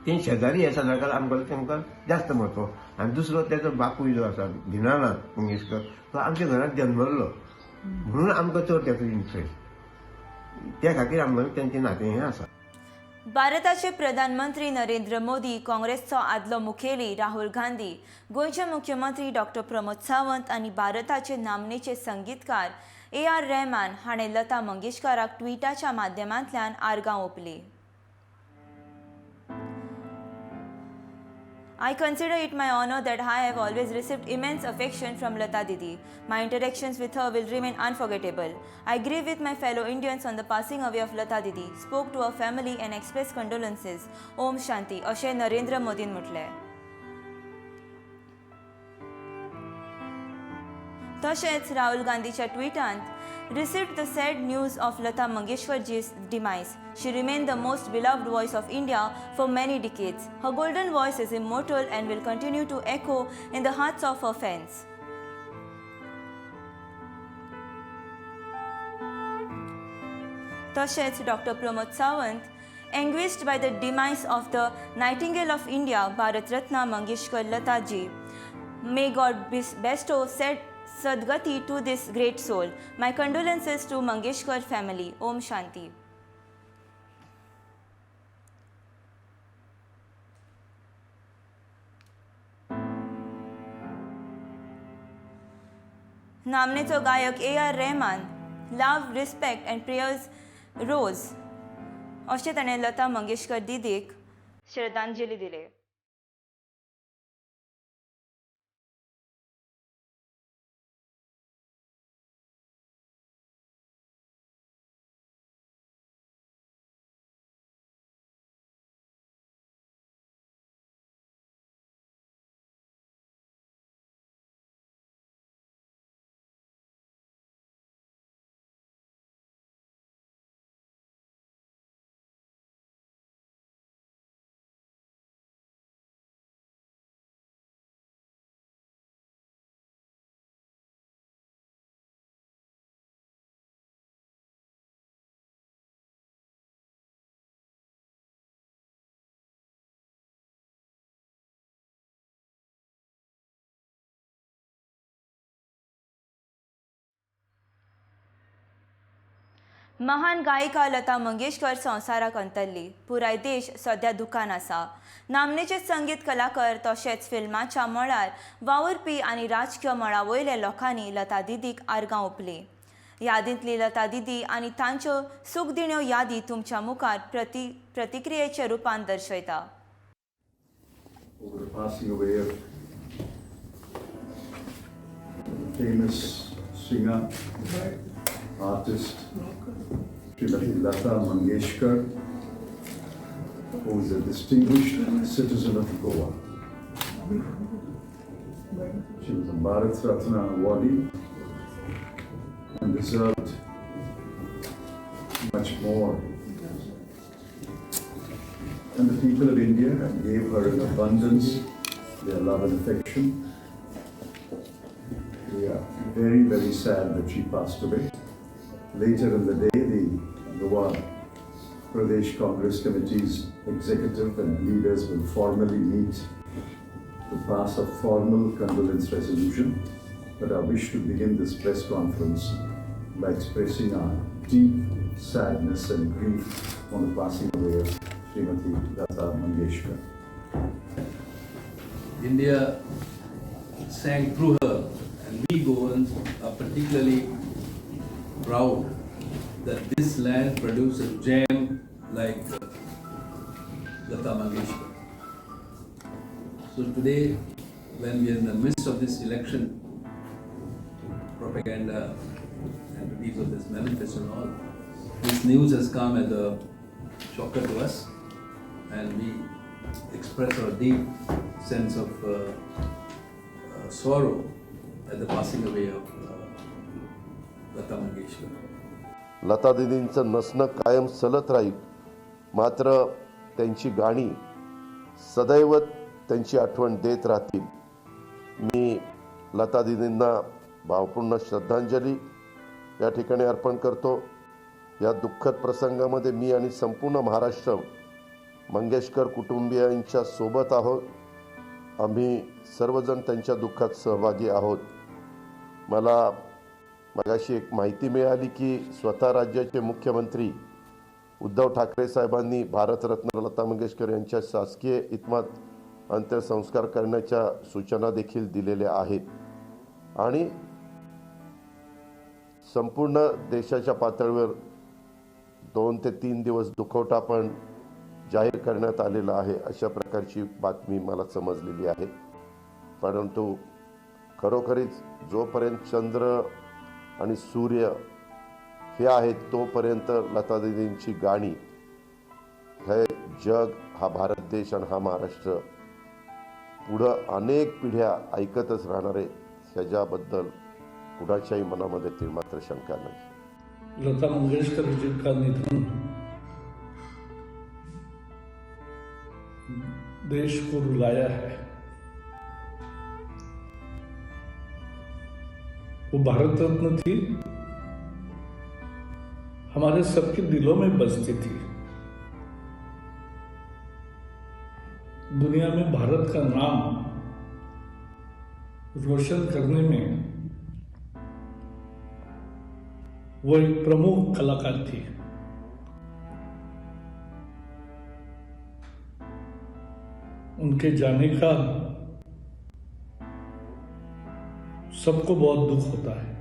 ते शेजारी हे सदाकाळ आमकां तेंकां जास्त म्हत्व. आनी दुसरो तेजो बापूय जो आसा दिनानाथ मंगेशकर तो आमच्या घरांत जल्मल्लो म्हणून आमकां चड तेचो इंट्रस्ट. त्या खातीर आमकां तेंचें नातें हें आसा. भारताचे प्रधानमंत्री नरेंद्र मोदी, काँग्रेसचो आदलो मुखेली राहुल गांधी, गोंयचे मुख्यमंत्री डॉक्टर प्रमोद सावंत आनी भारताचे नामनेचे संगीतकार AR रहमान हाणें लता मंगेशकराक ट्विटाच्या माध्यमांतल्यान आर्गां ओंपलीं. I consider it my honor that I have always received immense affection from Lata Didi. My interactions with her will remain unforgettable. I grieve with my fellow Indians on the passing away of Lata Didi, spoke to her family and expressed condolences. Om Shanti, अशें नरेंद्र मोदीन म्हटलें. तशेंच राहुल गांधीच्या ट्विटांत received the sad news of Lata Mangeshkarji's demise. She remained the most beloved voice of India for many decades. Her golden voice is immortal and will continue to echo in the hearts of her fans. तशेंच doctor Pramod Sawant, anguished by the demise of the Nightingale of India, Bharat Ratna Mangeshkar Lata ji. May God bestow Sadgati to this great soul. My condolences to Mangeshkar family. Om Shanti. नामनेचो गायक AR रहमान, लव, रिस्पेक्ट एंड प्रेयर्स रोज अशें ताणें लता मंगेशकर दिदीक श्रद्धांजली दिली. महान गायिका लता मंगेशकर संवसाराक अंतरली. पुराय देश सध्या दुखान आसा. नामनेचे संगीत कलाकार तशेंच फिल्माच्या मळार वावुरपी आनी राजकीय मळा वयले लोकांनी लता दिदीक आर्गां ओंपलीं. यादींतली लता दिदी आनी तांच्यो सुखदिण्यो यादी तुमच्या मुखार प्रतिक्रियेच्या रुपान दर्शयता. Over the passing away of famous singer, artist, Srimati Lata Mangeshkar, who is a distinguished citizen of Goa. She was a Bharat Ratna awardee and deserved much more. And the people of India gave her in abundance their love and affection. We are very, very sad that she passed away. Later in the day, the Goa Pradesh Congress Committee's executive and leaders will formally meet to pass a formal condolence resolution. But I wish to begin this press conference by expressing our deep sadness and grief on the passing away of Srimati Lata Mangeshkar. India sang through her, and we Goans are particularly proud that this land produces a gem like Lata Mangeshkar. So today, when we are in the midst of this election propaganda and release of this manifesto and all, this news has come as a shocker to us, and we express our deep sense of sorrow at the passing away of Lata Mangeshkar. Lata दीदींचं नसणं कायम सलत राहील, मात्र त्यांची गाणी सदैव त्यांची आठवण देत राहतील. मी लता दीदींना भावपूर्ण श्रद्धांजली या ठिकाणी अर्पण करतो. या दुःखद प्रसंगामध्ये मी आणि संपूर्ण महाराष्ट्र मंगेशकर कुटुंबियांच्या सोबत आहोत. आम्ही सर्वजण त्यांच्या दुःखात सहभागी आहोत. मला मगाशी एक माहिती मिळाली की स्वतः राज्याचे मुख्यमंत्री उद्धव ठाकरे साहेबांनी भारतरत्न लता मंगेशकर यांच्या शासकीय इतमामात अंत्यसंस्कार करण्याच्या सूचना देखील दिलेल्या आहेत. आणि संपूर्ण देशाच्या पातळीवर 2 ते 3 दिवस दुखवटा पण जाहीर करण्यात आलेला आहे, अशा प्रकारची बातमी मला समजलेली आहे. परंतु खरोखरीच जोपर्यंत चंद्र आणि सूर्य हे आहेत तोपर्यंत लता दीदींची गाणी हे जग, हा भारत देश आणि हा महाराष्ट्र पुढं अनेक पिढ्या ऐकतच राहणार आहे, ह्याच्याबद्दल कुणाच्याही मनामध्ये ती मात्र शंका नाही. लता मंगेशकर जी का निधन देश को रुलाया है. वो भारत रत्न थी, हमारे सबके दिलों में बसती थी. दुनिया में भारत का नाम रोशन करने में वो एक प्रमुख कलाकार थी. उनके जाने का सबको बहुत दुख होता है.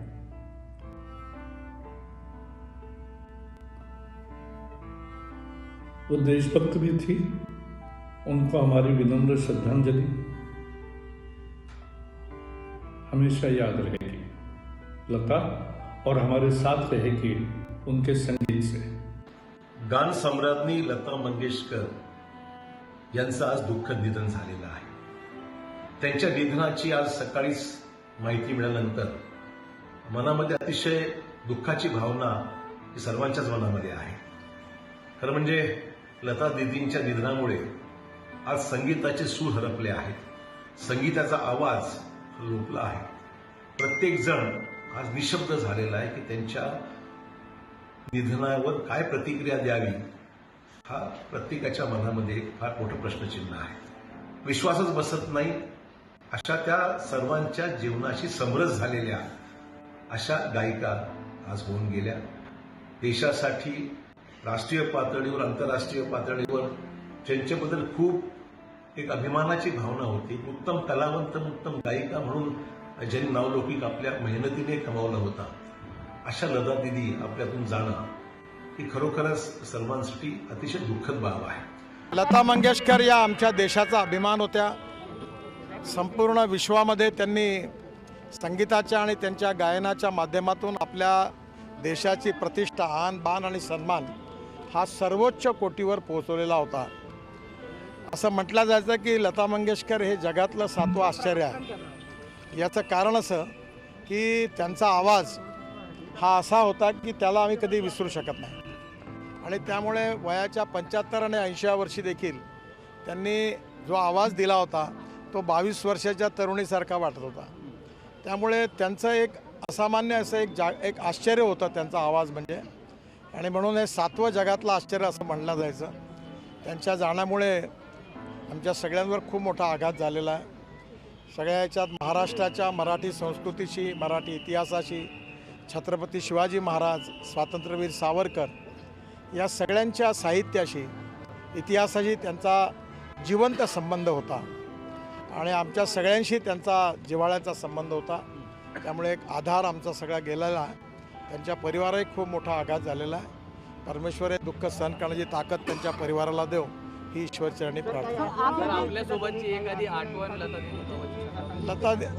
वो देशभक्त भी थी. उनको हमारी विनम्र श्रद्धांजलि हमेशा याद रहेगी. लता और हमारे साथ रहेगी उनके संगीत से. गान सम्राज्ञी लता मंगेशकर यांचं आज दुःखद निधन झालेलं आहे. त्यांच्या निधनाची आज सकाळीच माहिती मिळाल्यानंतर मनामध्ये अतिशय दुःखाची भावना ही सर्वांच्याच मनामध्ये आहे. खरं म्हणजे लता दीदींच्या निधनामुळे आज संगीताचे सूर हरपले आहेत. संगीताचा आवाज लोपला आहे. प्रत्येक जण आज निशब्द झालेला आहे की त्यांच्या निधनावर काय प्रतिक्रिया द्यावी, हा प्रत्येकाच्या मनामध्ये एक फार मोठं प्रश्नचिन्ह आहे. विश्वासच बसत नाही अशा त्या सर्वांच्या जीवनाशी समरस झालेल्या अशा गायिका आज होऊन गेल्या. देशासाठी राष्ट्रीय पातळीवर, आंतरराष्ट्रीय पातळीवर त्यांच्याबद्दल खूप एक अभिमानाची भावना होती. उत्तम कलावंत, उत्तम गायिका म्हणून ज्यांनी नावलौकिक आपल्या मेहनतीने कमावला होता, अशा लता दीदी आपल्यातून जाणं ही खरोखरच सर्वांसाठी अतिशय दुःखद बाब आहे. लता मंगेशकर या आमच्या देशाचा अभिमान होत्या. संपूर्ण विश्वामध्ये त्यांनी संगीताच्या आणि त्यांच्या गायनाच्या माध्यमातून आपल्या देशाची प्रतिष्ठा, आन बान आणि सन्मान हा सर्वोच्च कोटीवर पोहोचवलेला होता. असं म्हटलं जायचं की लता मंगेशकर हे जगातलं 7वं आश्चर्य आहे. याचं कारण असं की त्यांचा आवाज हा असा होता की त्याला आम्ही कधी विसरू शकत नाही. आणि त्यामुळे वयाच्या 75 आणि 80 वर्षी देखील त्यांनी जो आवाज दिला होता तो 22 वर्षाच्या तरुणीसारखा वाटत होता. त्यामुळे त्यांचं एक असामान्य असं एक आश्चर्य होतं त्यांचा आवाज म्हणजे. आणि म्हणून हे 7वं जगातलं आश्चर्य असं म्हणलं जायचं. त्यांच्या जाण्यामुळे आमच्या सगळ्यांवर खूप मोठा आघात झालेला आहे. सगळ्या याच्यात महाराष्ट्राच्या मराठी संस्कृतीशी, मराठी इतिहासाशी, छत्रपती शिवाजी महाराज, स्वातंत्र्यवीर सावरकर या सगळ्यांच्या साहित्याशी, इतिहासाशी त्यांचा जिवंत संबंध होता. आणि आमच्या सगळ्यांशी त्यांचा जिव्हाळ्याचा संबंध होता. त्यामुळे एक आधार आमचा सगळा गेलेला आहे. त्यांच्या परिवाराही खूप मोठा आघात झालेला आहे. परमेश्वर हे दुःख सहन करण्याची ताकद त्यांच्या परिवाराला देव ही ईश्वरचरणी प्रार्थना. आपल्यासोबतची एखादी आठवण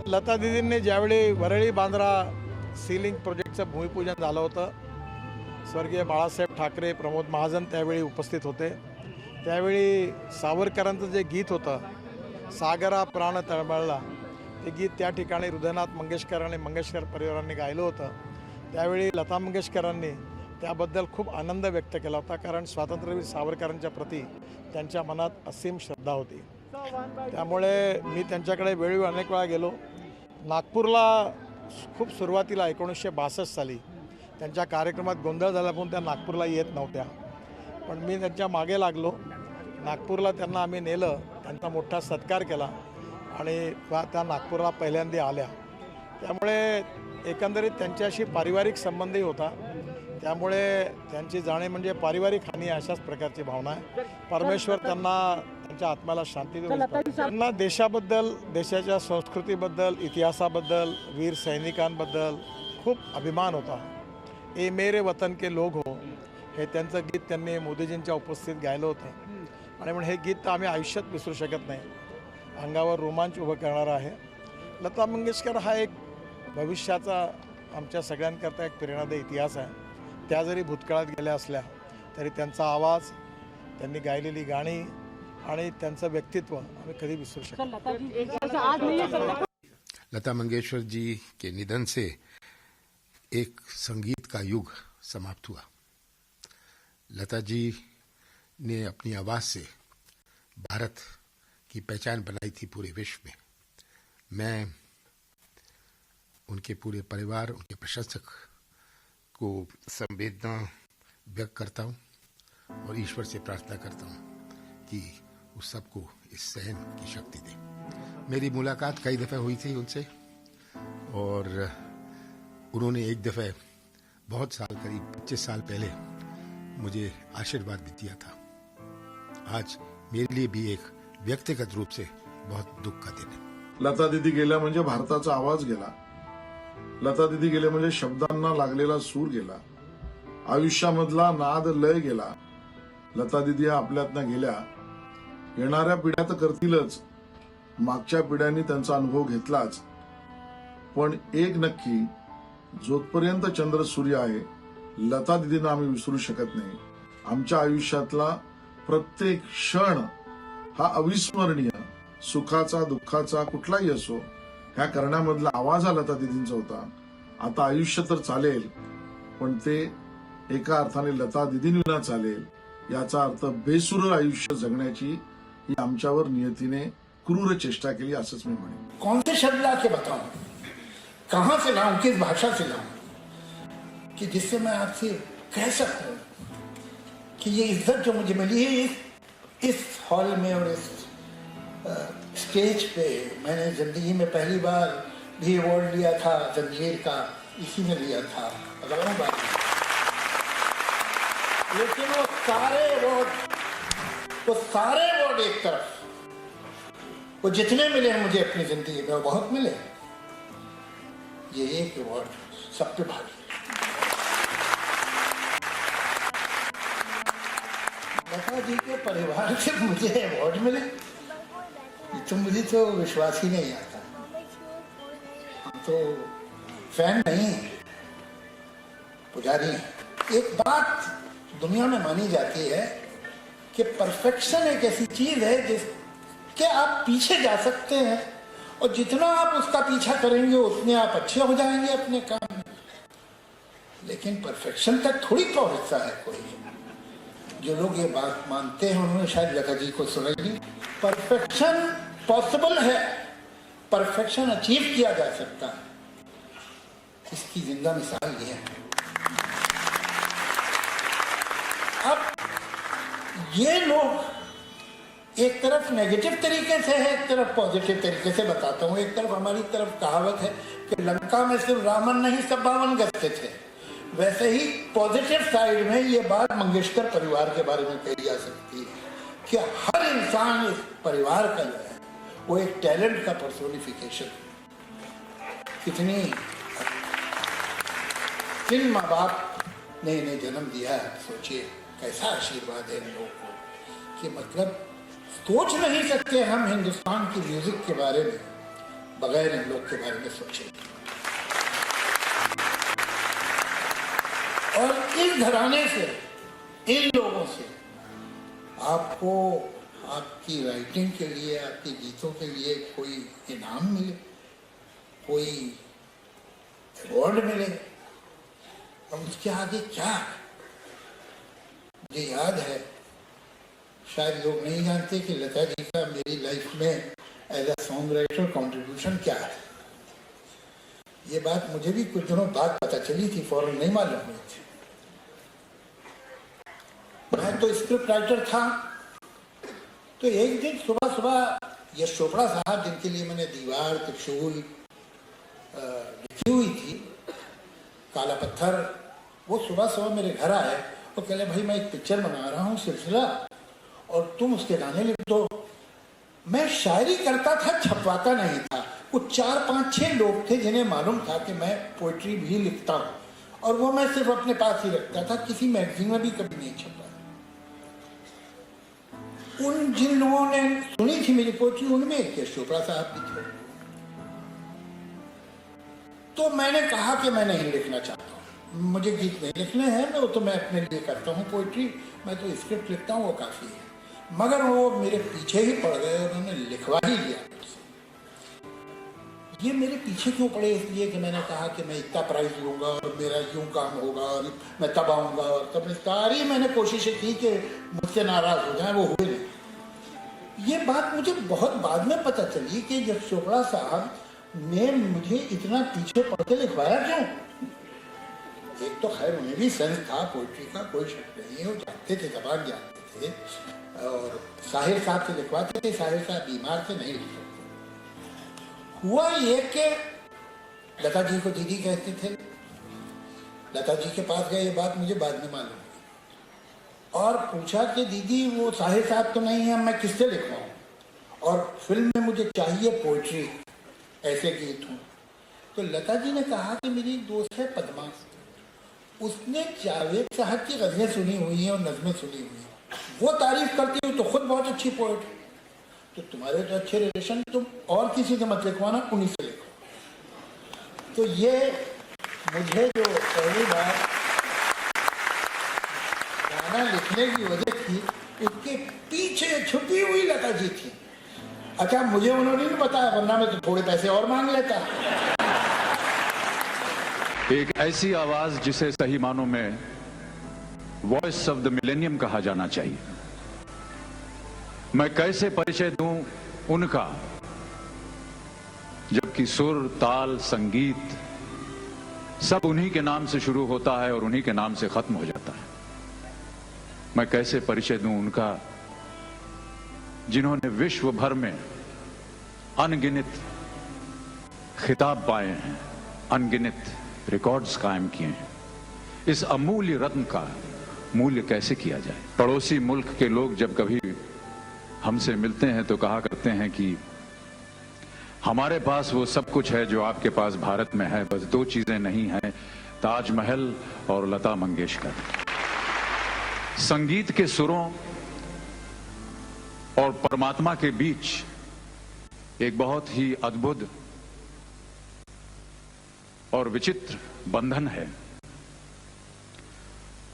लता दिदींनी ज्यावेळी वरळी बांद्रा सीलिंग प्रोजेक्टचं भूमिपूजन झालं होतं, स्वर्गीय बाळासाहेब ठाकरे, प्रमोद महाजन त्यावेळी उपस्थित होते. त्यावेळी सावरकरांचं जे गीत होतं, सागरा प्राण तळमळला, ते गीत त्या ठिकाणी हृदयनाथ मंगेशकर आणि मंगेशकर परिवारांनी गायलं होतं. त्यावेळी लता मंगेशकरांनी त्याबद्दल खूप आनंद व्यक्त केला होता, कारण स्वातंत्र्यवीर सावरकरांच्या प्रती त्यांच्या मनात असीम श्रद्धा होती. त्यामुळे मी त्यांच्याकडे वेळोवेळी अनेक वेळा गेलो. नागपूरला खूप सुरुवातीला 1962 साली त्यांच्या कार्यक्रमात गोंधळ झाल्यापासून त्या नागपूरला येत नव्हत्या, पण मी त्यांच्या मागे लागलो. नागपूरला त्यांना आम्ही नेलं, त्यांचा मोठा सत्कार केला आणि त्या नागपूरला पहिल्यांदा आल्या. त्यामुळे एकंदरीत त्यांच्याशी पारिवारिक संबंधही होता. त्यामुळे त्यांची जाणे म्हणजे पारिवारिक हानी अशाच प्रकारची भावना आहे. परमेश्वर त्यांना त्यांच्या आत्म्याला शांती देऊ. त्यांना देशाबद्दल, देशाच्या संस्कृतीबद्दल, इतिहासाबद्दल, वीर सैनिकांबद्दल खूप अभिमान होता. ए मेरे वतन के लोग हो, हे त्यांचं गीत त्यांनी मोदीजींच्या उपस्थितीत गायलं होतं आणि म्हणून हे गीत तर आम्ही आयुष्यात विसरू शकत नाही. अंगावर रोमांच उभं करणारा आहे. लता मंगेशकर हा एक भविष्याचा आमच्या सगळ्यांकरता एक प्रेरणादायी इतिहास आहे. त्या जरी भूतकाळात गेल्या असल्या तरी त्यांचा आवाज, त्यांनी गायलेली गाणी आणि त्यांचं व्यक्तित्व आम्ही कधी विसरू शकतो. लता मंगेशकर जी के निधन से एक संगीत का युग समाप्त हुआ. लता जी ने अपनी आवाज़ से भारत की पहचान बनाई थी पूरे विश्व में. मैं उनके पूरे परिवार, उनके प्रशंसक को संवेदना व्यक्त करता हूँ और ईश्वर से प्रार्थना करता हूँ कि उस सबको इस सहन की शक्ति दे. मेरी मुलाकात कई दफ़े हुई थी उनसे और उन्होंने एक दफ़े बहुत साल, करीब 25 साल पहले मुझे आशीर्वाद भी दिया था. आज मेरे लिए भी एक व्यक्तिगत रूप से बहुत दुख का दिन है. लता दीदी गेल्या म्हणजे भारताचा आवाज गेला. लता दीदी गेले म्हणजे शब्दांना लागलेला सूर गेला. आयुष्यामधला नाद लय गेला. लता दीदी आपल्यातनं गेल्या. येणाऱ्या पिढ्या तर करतीलच, मागच्या पिढ्यांनी त्यांचा अनुभव घेतलाच, पण एक नक्की, जोपर्यंत चंद्र सूर्य आहे लता दीदींना आम्ही विसरू शकत नाही. आमच्या आयुष्यातला प्रत्येक क्षण हा अविस्मरणीय, सुखाचा दुःखाचा कुठलाही असो, ह्या करण्यामधला आवाज हा लता दीदींचा होता. आता आयुष्य तर चालेल, पण ते एका अर्थाने लता दीदींविना चालेल. याचा अर्थ बेसुर आयुष्य जगण्याची ही आमच्यावर नियतीने क्रूर चेष्टा केली, असंच मी म्हणेन. कौन से शब्द आके बताऊं, कहां से लाऊं, किस भाषा से लाऊं कि जिससे मैं आपसे कह सकूं कि ये इज्जत जो मुझे मिली है इस हॉल में और इस स्टेज पे. मैंने जिंदगी में पहली बार भी अवार्ड लिया था जंजीर का, इसी में लिया था. लेकिन वो सारे अवार्ड एक तरफ, वो जितने मिले हैं मुझे अपनी जिंदगी में, वो बहुत मिले. ये एक अवार्ड सब पे भारी. लता जी के परिवार से मुझे अवार्ड मिले, तो मुझे तो विश्वास ही नहीं आता. हम तो फैन नहीं है, पुजारी हैं. एक बात दुनिया में मानी जाती है कि परफेक्शन एक ऐसी चीज है जिसके आप पीछे जा सकते हैं और जितना आप उसका पीछा करेंगे उतने आप अच्छे हो जाएंगे अपने काम में. लेकिन परफेक्शन तक थोड़ी पहुंचता है कोई. जो लोग ये बात मानते हैं उन्होंने शायद लता जी को सुना ही नहीं. परफेक्शन पॉसिबल है, परफेक्शन अचीव किया जा सकता है. इसकी जिंदा मिसाल ये है. अब ये लोग एक तरफ नेगेटिव तरीके से है, एक तरफ पॉजिटिव तरीके से बताता हूँ. एक तरफ हमारी तरफ कहावत है कि लंका में सिर्फ रावण नहीं सब 52 गस्ते थे. वैसे ही पॉजिटिव साइड में ये बात मंगेशकर परिवार के बारे में कही जा सकती है कि हर इंसान इस परिवार का जो है वो एक टैलेंट का पर्सोनिफिकेशन. कितनी जिन माँ बाप ने इन्हें जन्म दिया है, सोचिए कैसा आशीर्वाद है इन लोगों को कि मतलब सोच नहीं सकते हम हिंदुस्तान की म्यूजिक के बारे में बगैर इन लोग के बारे में सोचे। और इस घराने से, इन लोगों से आपको आपकी राइटिंग के लिए, आपके गीतों के लिए कोई इनाम मिले, कोई अवार्ड मिले, अब उसके आगे क्या? मुझे याद है, शायद लोग नहीं जानते कि लता जी का मेरी लाइफ में as a song writer contribution क्या है। ये बात मुझे भी कुछ दिनों बाद पता चली थी, फौरन नहीं मालूम हुई थी। मैं तो स्क्रिप्ट राइटर था, तो एक दिन सुबह सुबह यश चोपड़ा साहब, जिनके लिए मैंने दीवार, त्रिशूल लिखी हुई थी, काला पत्थर, वो सुबह सुबह मेरे घर आए और कहले भाई मैं एक पिक्चर बना रहा हूँ सिलसिला, और तुम उसके गाने लिख दो। मैं शायरी करता था, छपवाता नहीं था। कुछ 4, 5, 6 लोग थे जिन्हें मालूम था कि मैं पोइट्री भी लिखता हूँ, और वो मैं सिर्फ अपने पास ही रखता था, किसी मैगजीन में भी कभी नहीं छपा। उन जिन लोगों ने सुनी थी मेरी पोइट्री, उनमें यश चोपड़ा साहब भी थे। तो मैंने कहा कि मैं नहीं लिखना चाहता हूँ, मुझे गीत नहीं लिखने हैं, मैं वो तो मैं अपने लिए करता हूँ पोइट्री, मैं तो स्क्रिप्ट लिखता हूँ, वो काफ़ी है। मगर वो मेरे पीछे ही पड़ गए, उन्होंने लिखवा ही लिया। ये मेरे पीछे क्यों पड़े? इसलिए कि मैंने कहा कि मैं इतना प्राइज लूँगा और मेरा यूँ काम होगा और मैं तब आऊँगा और तब। सारी मैंने कोशिशें की कि मुझसे नाराज़ हो जाए, वो हुए नहीं। ये बात मुझे बहुत बाद में पता चली कि यश चोपड़ा साहब ने मुझे इतना पीछे पड़ के लिखवाया क्यों। एक तो खैर उन्हें भी सेंस था पोइट्री का, कोई शक नहीं है, वो जानते थे, जबान जानते थे, और साहिर साहब से लिखवाते थे। साहिर साहब बीमार थे, नहीं लिख सकते। हुआ ये कि लता जी को दीदी कहते थे, लता जी के पास गए, ये बात मुझे बाद में मालूम हुई, और पूछा कि दीदी वो साहिर साहब तो नहीं है, मैं किससे लिखवाऊँ, और फिल्म में मुझे चाहिए पोइट्री, ऐसे गीत हूँ। तो लता जी ने कहा कि मेरी एक दोस्त है पद्मा, उसने जावेद साहब की गज़लें सुनी हुई हैं और नज़में सुनी हुई हैं, वो तारीफ करती हो तो खुद बहुत अच्छी पोइट, तो तुम्हारे तो अच्छे रिलेशन, तुम और किसी से मत लिखवाना, उन्हीं से लिखो। तो ये मुझे जो पहली बार गाना लिखने की वजह थी, उसके पीछे छुपी हुई लता जी थी। अच्छा, मुझे उन्होंने नहीं बताया, वरना मैं तो थोड़े पैसे और मांग लेता। एक ऐसी आवाज जिसे सही मानों में वॉइस ऑफ द मिलेनियम कहा जाना चाहिए। मैं कैसे परिचय दूं उनका, जबकि सुर, ताल, संगीत सब उन्हीं के नाम से शुरू होता है और उन्हीं के नाम से खत्म हो जाता है। मैं कैसे परिचय दूं उनका जिन्होंने विश्व भर में अनगिनत खिताब पाए हैं, अनगिनत रिकॉर्ड्स कायम किए हैं। इस अमूल्य रत्न का मूल्य कैसे किया जाए। पड़ोसी मुल्क के लोग जब कभी हमसे मिलते हैं तो कहा करते हैं कि हमारे पास वो सब कुछ है जो आपके पास भारत में है, बस 2 चीजें नहीं हैं, ताजमहल और लता मंगेशकर। संगीत के सुरों और परमात्मा के बीच एक बहुत ही अद्भुत और विचित्र बंधन है,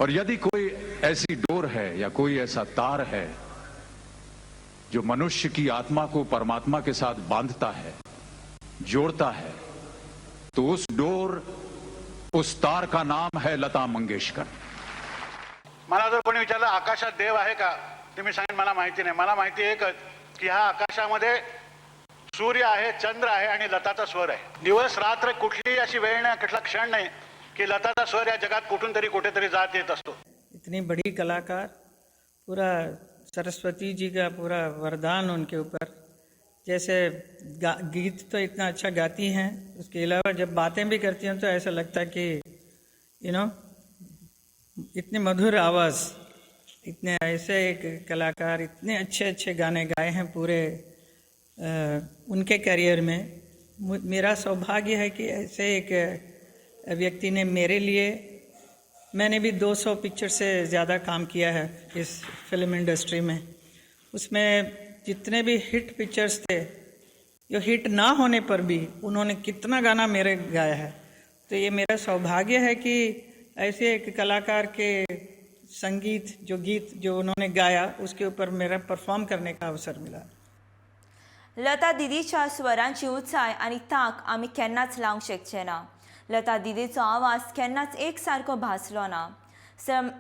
और यदि कोई ऐसी डोर है या कोई ऐसा तार है जो मनुष्य की आत्मा को परमात्मा के साथ बांधता है, जोड़ता है, तो उस डोर, उस तार का नाम है लता मंगेशकर। मला जर कोणी विचारलं आकाशात देव आहे का, तुम्ही सांगेन मला माहिती नाही। मला माहिती एकच की ह्या आकाशामध्ये सूर्य आहे, चंद्र आहे आणि लताचा स्वर आहे। दिवस रात्र कुठलीही अशी वेळ नाही, कुठला क्षण नाही की लताचा स्वर या जगात कुठून तरी कुठेतरी जात येत असतो। इतनी बड़ी कलाकार, पूरा सरस्वती जी का पूरा वरदान उनके ऊपर। जैसे गीत तो इतना अच्छा गाती हैं, उसके अलावा जब बातें भी करती हैं तो ऐसा लगता है कि इतनी मधुर आवाज़, इतने ऐसे एक कलाकार, इतने अच्छे अच्छे गाने गाए हैं पूरे उनके करियर में। मेरा सौभाग्य है कि ऐसे एक व्यक्ति ने मेरे लिए, मैंने भी 200 पिक्चर से ज़्यादा काम किया है इस फिल्म इंडस्ट्री में। उसमें जितने भी हिट पिक्चर्स थे, जो हिट ना होने पर भी उन्होंने कितना गाना मेरे गाया है। तो ये मेरा सौभाग्य है कि ऐसे एक कलाकार के संगीत जो उन्होंने गाया उसके ऊपर मेरा परफॉर्म करने का अवसर मिला। लता दिदीच्या स्वरांची उंचाय आणि ताक आमी केन्नाच लावंक शकचे ना। लता दिदीचो आवाज केन्नाच एकसारको भासलो ना।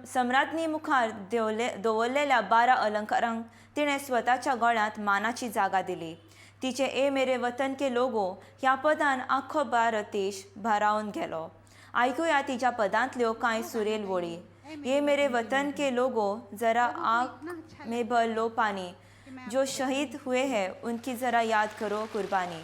सम्राज्ञी मुखार दवरलेल्या 12 अलंकारांक तिणें स्वताच्या गळ्यांत मानाची जागा दिली। तिचे ए मेरे वतन के लोगो ह्या पदान आख्खो भारत देश भारावन गेलो। आयकुया तिच्या पदांतल्यो कांय सुरेल वळी। ये मेरे वतन के लोगो, जरा आँख में भर लो पानी, जो शहीद हुए हैं उनकी जरा याद करो कुर्बानी।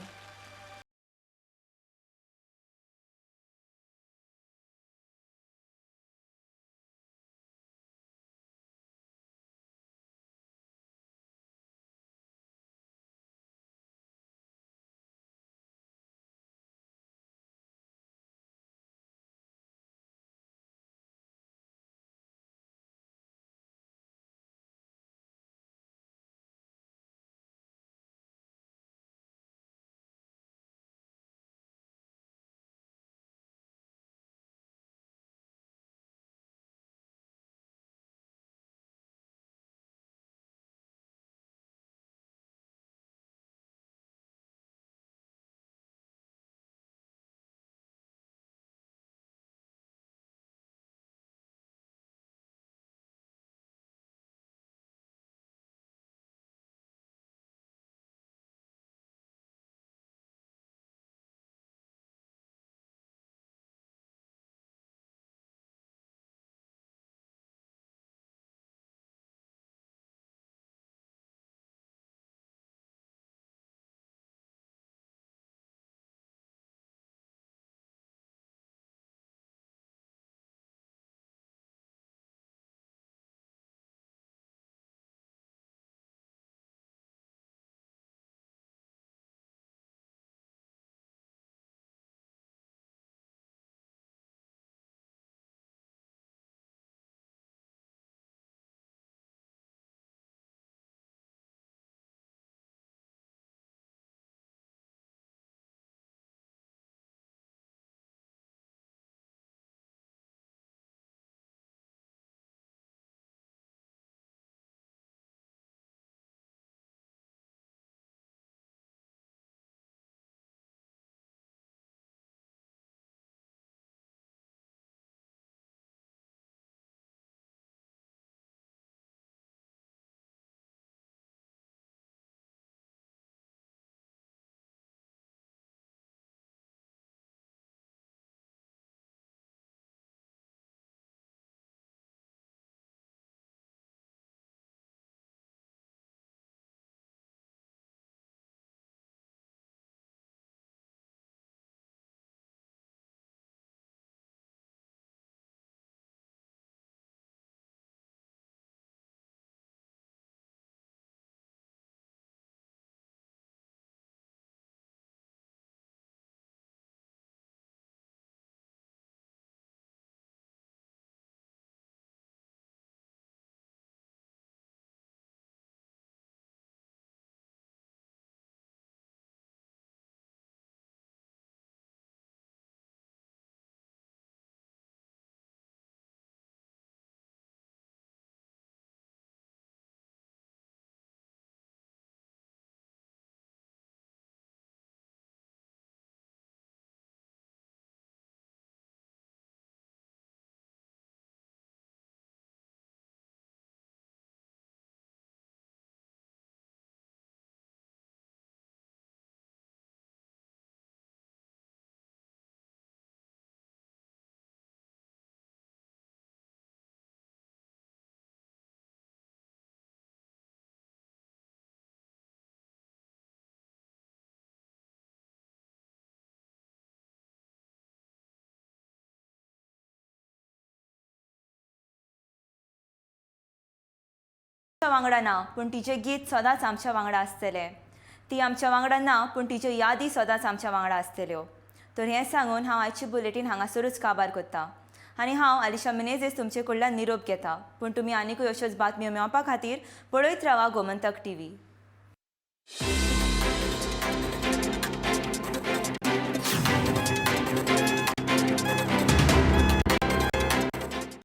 वांगडा ना पूण तिचे गीत सदांच आमच्या वांगडा आसतले। ती आमच्या वांगडा ना पूण तिच्यो यादी सदांच आमच्या वांगडा आसतल्यो। तर हें सांगून हांव आयची बुलेटीन हांगासरूच काबार करतां आनी हांव अलिशा मिनेझीस तुमचे कडल्यान निरोप घेता. पूण तुमी आनीकूय अश्योच बातम्यो मेळोवपा खातीर पळयत रावा गोमंतक TV.